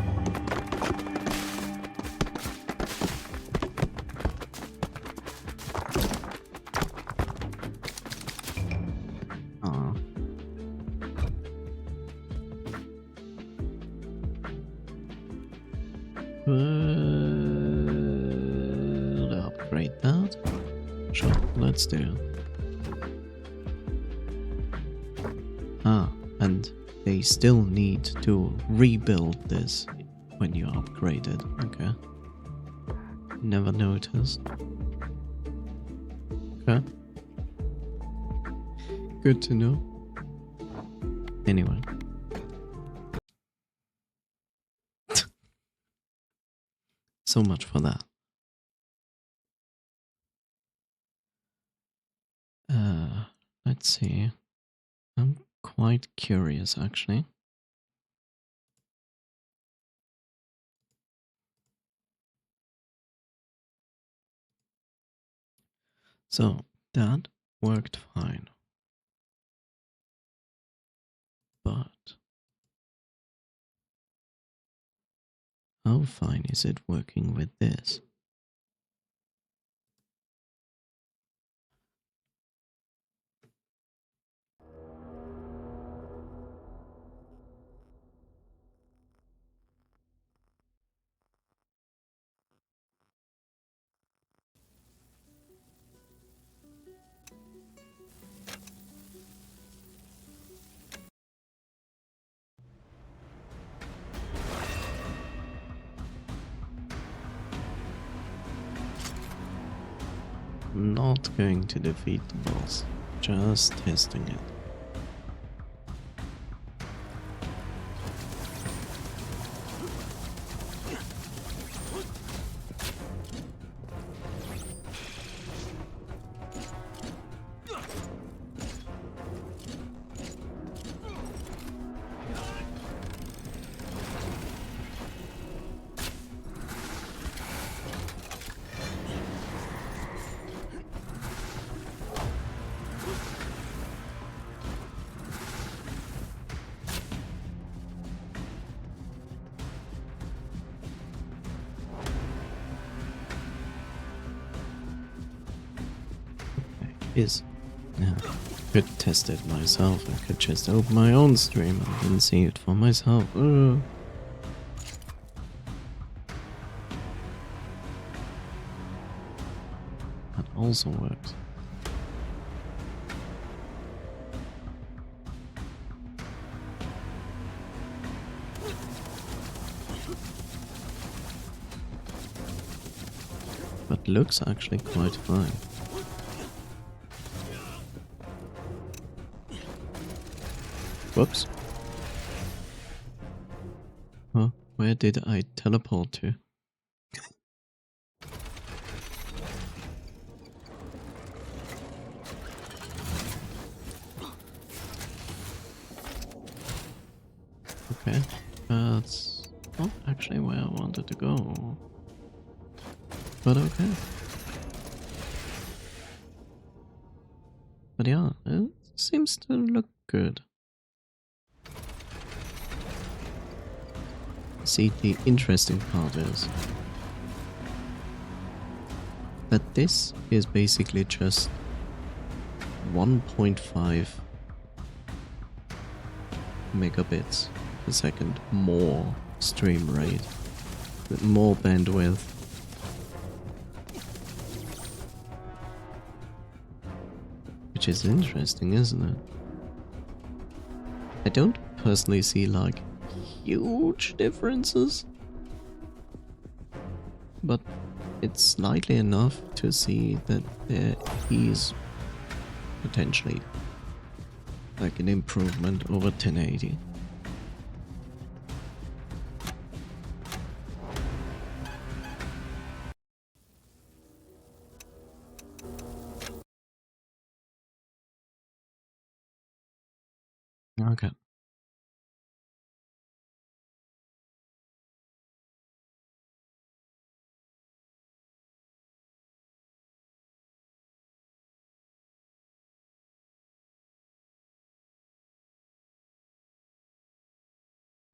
Upgrade that. Sure, let's do it. And they still need to rebuild this when you upgrade it. Okay. Never noticed. Okay. Good to know. Anyway. So much for that. Let's see. I'm quite curious, actually. So, that worked fine. But how fine is it working with this? I'm not going to defeat the boss, just testing it. is. Yeah, could test it myself. I could just open my own stream and then see it for myself. That also works. But looks actually quite fine. Whoops. Huh? Where did I teleport to? Okay, that's not actually where I wanted to go. But okay. But yeah, it seems to look good. See, the interesting part is that this is basically just 1.5 megabits per second more stream rate, with more bandwidth. Which is interesting, isn't it? I don't personally see like huge differences, but it's slightly enough to see that there is potentially like an improvement over 1080. Okay.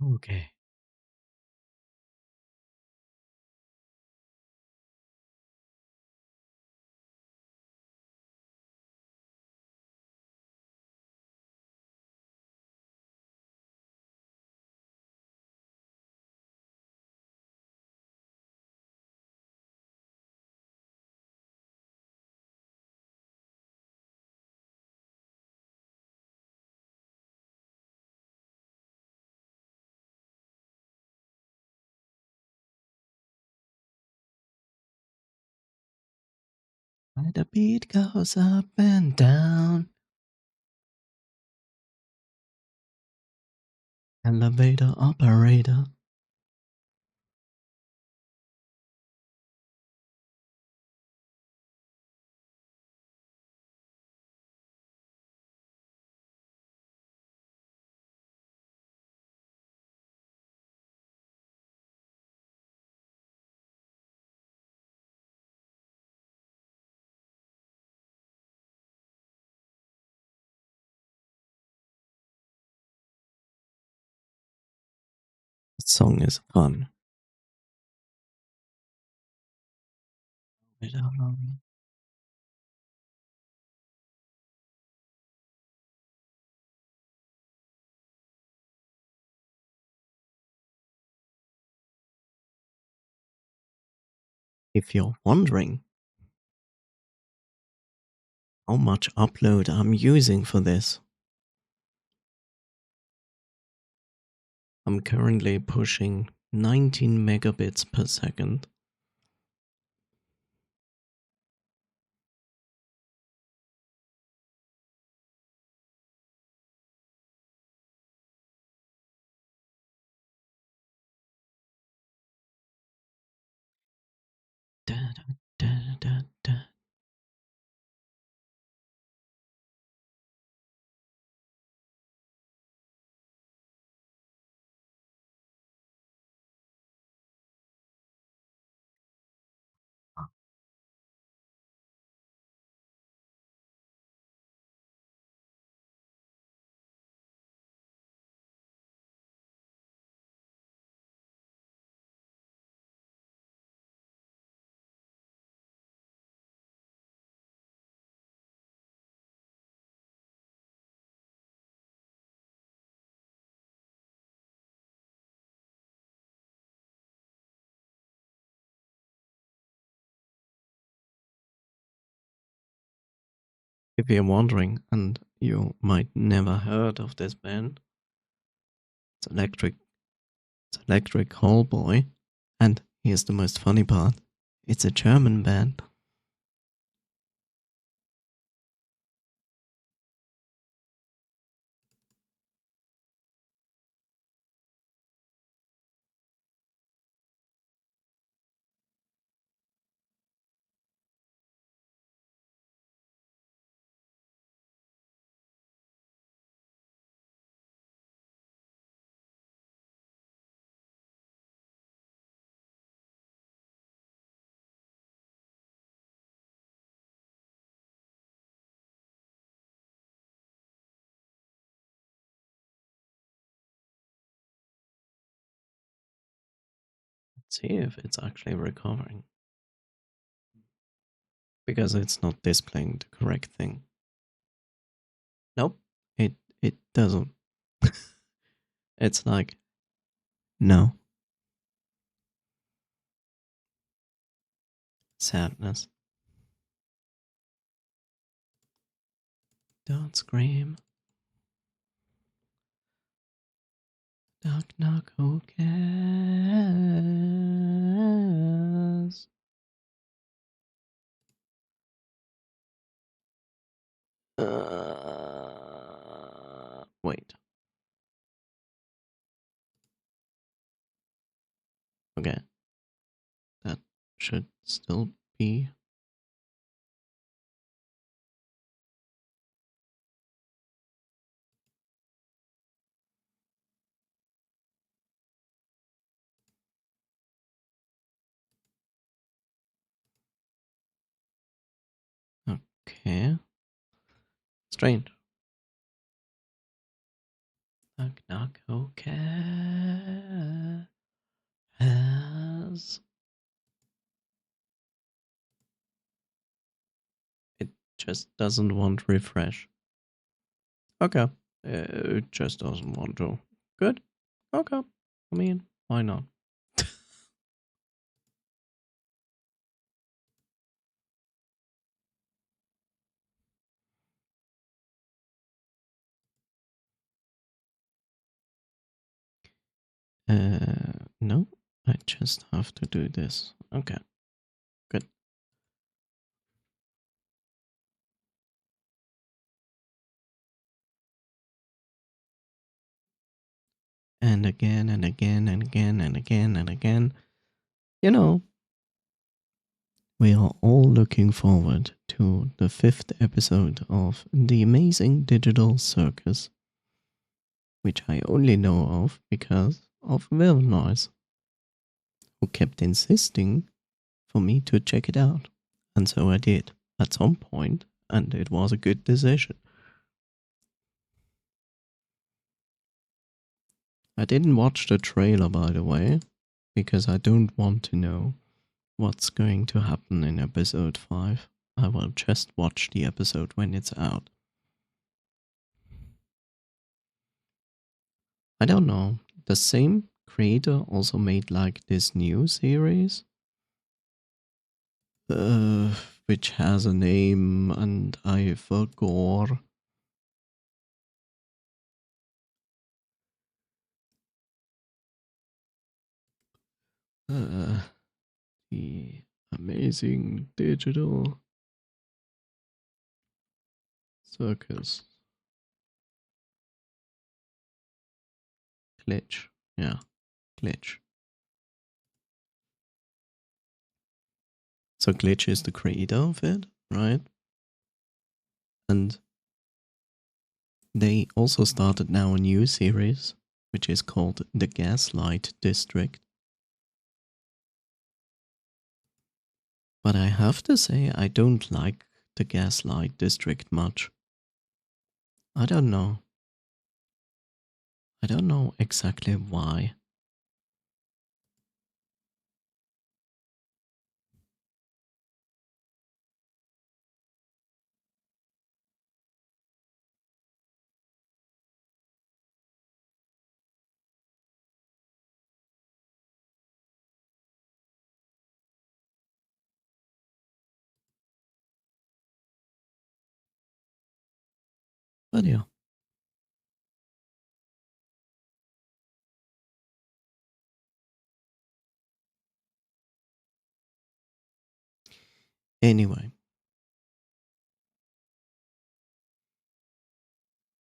Okay. The beat goes up and down. Elevator operator. That song is fun. If you're wondering how much upload I'm using for this, I'm currently pushing 19 megabits per second. Da, da, da, da, da. If you're wondering, and you might never heard of this band, it's Electric Callboy. And here's the most funny part. It's a German band. Let's see if it's actually recovering. Because it's not displaying the correct thing. Nope, it doesn't. It's like, no. Sadness. Don't scream. Knock knock, who cares? Wait. Okay. That should still be. Okay. Strange. Knock knock, who cares? It just doesn't want refresh. Okay. It just doesn't want to. Good. Okay. I mean, why not? No, I just have to do this. Okay, good. And again and again and again and again and again. You know, we are all looking forward to the 5th episode of The Amazing Digital Circus, which I only know of because of Will Noise, who kept insisting for me to check it out. And so I did at some point, and it was a good decision. I didn't watch the trailer, by the way, because I don't want to know what's going to happen in episode 5. I will just watch the episode when it's out. I don't know. The same creator also made like this new series, which has a name and I forgot. The Amazing Digital Circus. Glitch. Yeah, Glitch. So Glitch is the creator of it, right? And they also started now a new series, which is called The Gaslight District. But I have to say, I don't like the Gaslight District much. I don't know. I don't know exactly why. But yeah. Anyway,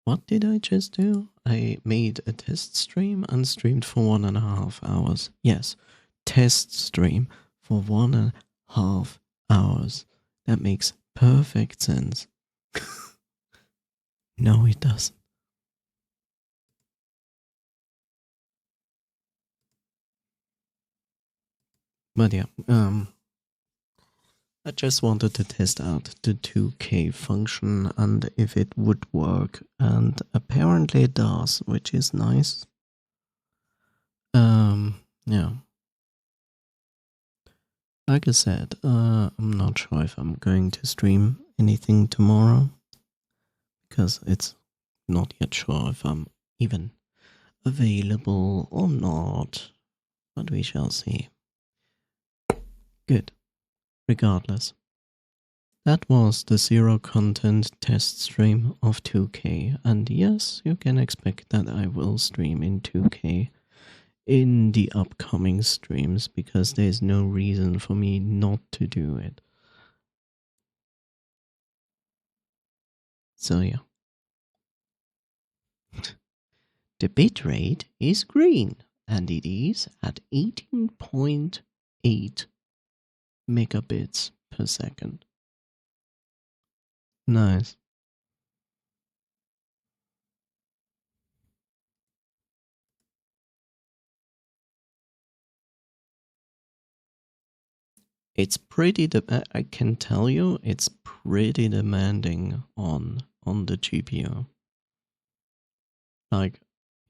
what did I just do? I made a test stream and streamed for 1.5 hours. Yes, test stream for 1.5 hours. That makes perfect sense. No, it doesn't. But yeah, I just wanted to test out the 2K function and if it would work, and apparently it does, which is nice. Yeah. Like I said, I'm not sure if I'm going to stream anything tomorrow, because it's not yet sure if I'm even available or not, but we shall see. Good. Regardless. That was the zero content test stream of 2K, and yes, you can expect that I will stream in 2K in the upcoming streams, because there's no reason for me not to do it. So yeah. The bitrate is green, and it is at 18.8 megabits per second. Nice. It's pretty, I can tell you, it's pretty demanding on the GPU. Like,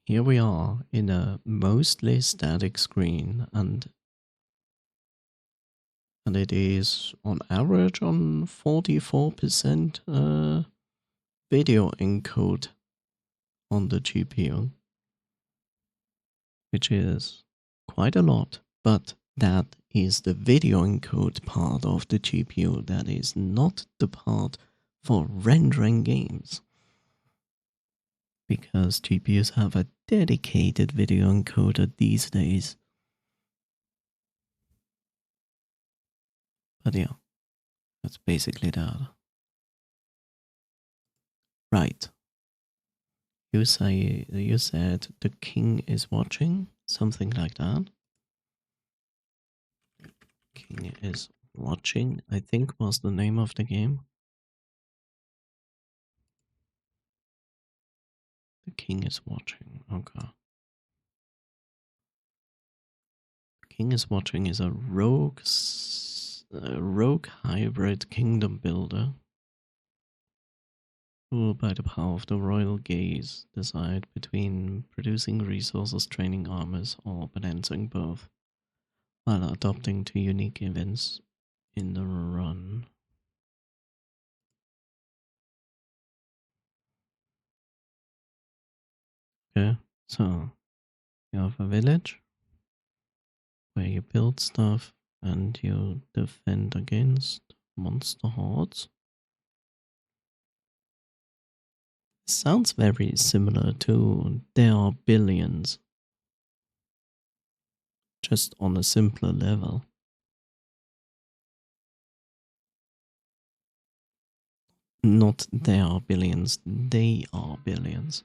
here we are in a mostly static screen, and it is on average on 44% video encode on the GPU, which is quite a lot, but that is the video encode part of the GPU. That is not the part for rendering games, because GPUs have a dedicated video encoder these days. But yeah, that's basically that. Right. You said the king is watching, something like that. King is watching, I think, was the name of the game. The king is watching. Okay. King is watching is a rogue hybrid kingdom builder who, by the power of the royal gaze, decide between producing resources, training armies, or balancing both, while adapting to unique events in the run. Okay, so you have a village where you build stuff and you defend against monster hordes. Sounds very similar to There Are Billions, just on a simpler level. Not There Are Billions, They Are Billions.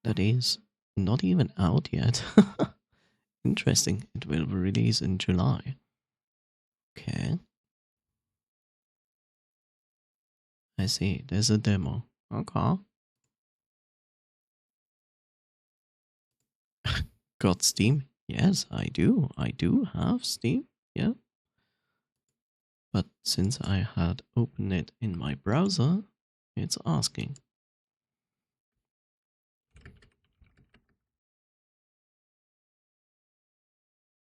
That is not even out yet. Interesting, it will release in July. Okay. I see, there's a demo. Okay. Got Steam? Yes, I do. I do have Steam. Yeah. But since I had opened it in my browser, it's asking.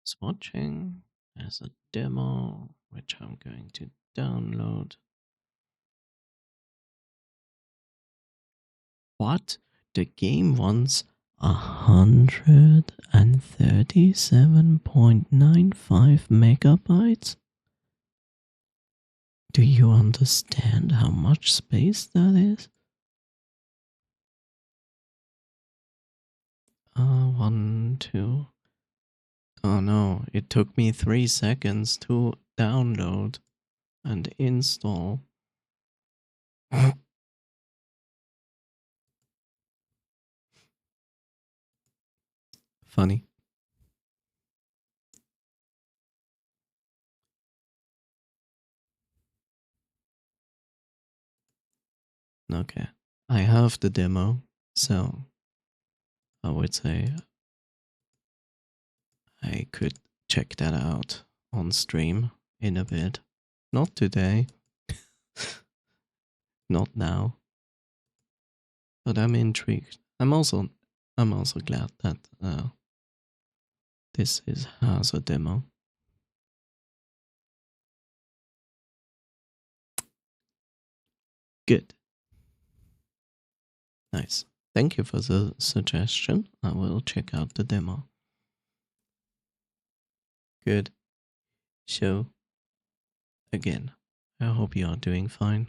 It's watching as a demo, which I'm going to download. What? The game wants 137.95 megabytes? Do you understand how much space that is? 1, 2. Oh no, it took me 3 seconds to download and install. Funny. Okay. I have the demo, so I would say I could check that out on stream in a bit. Not today. Not now. But I'm intrigued. I'm also glad that this has a demo. Good. Nice. Thank you for the suggestion. I will check out the demo. Good. So, again, I hope you are doing fine.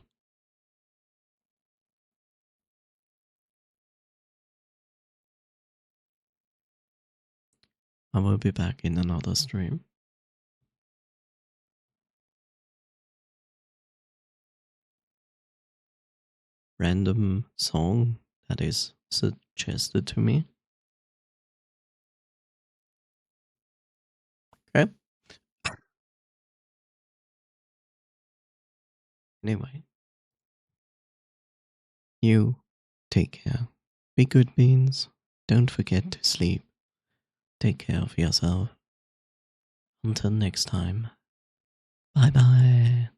I will be back in another stream. Random song that is suggested to me. Okay. Anyway, you take care. Be good beans. Don't forget to sleep. Take care of yourself. Until next time. Bye bye.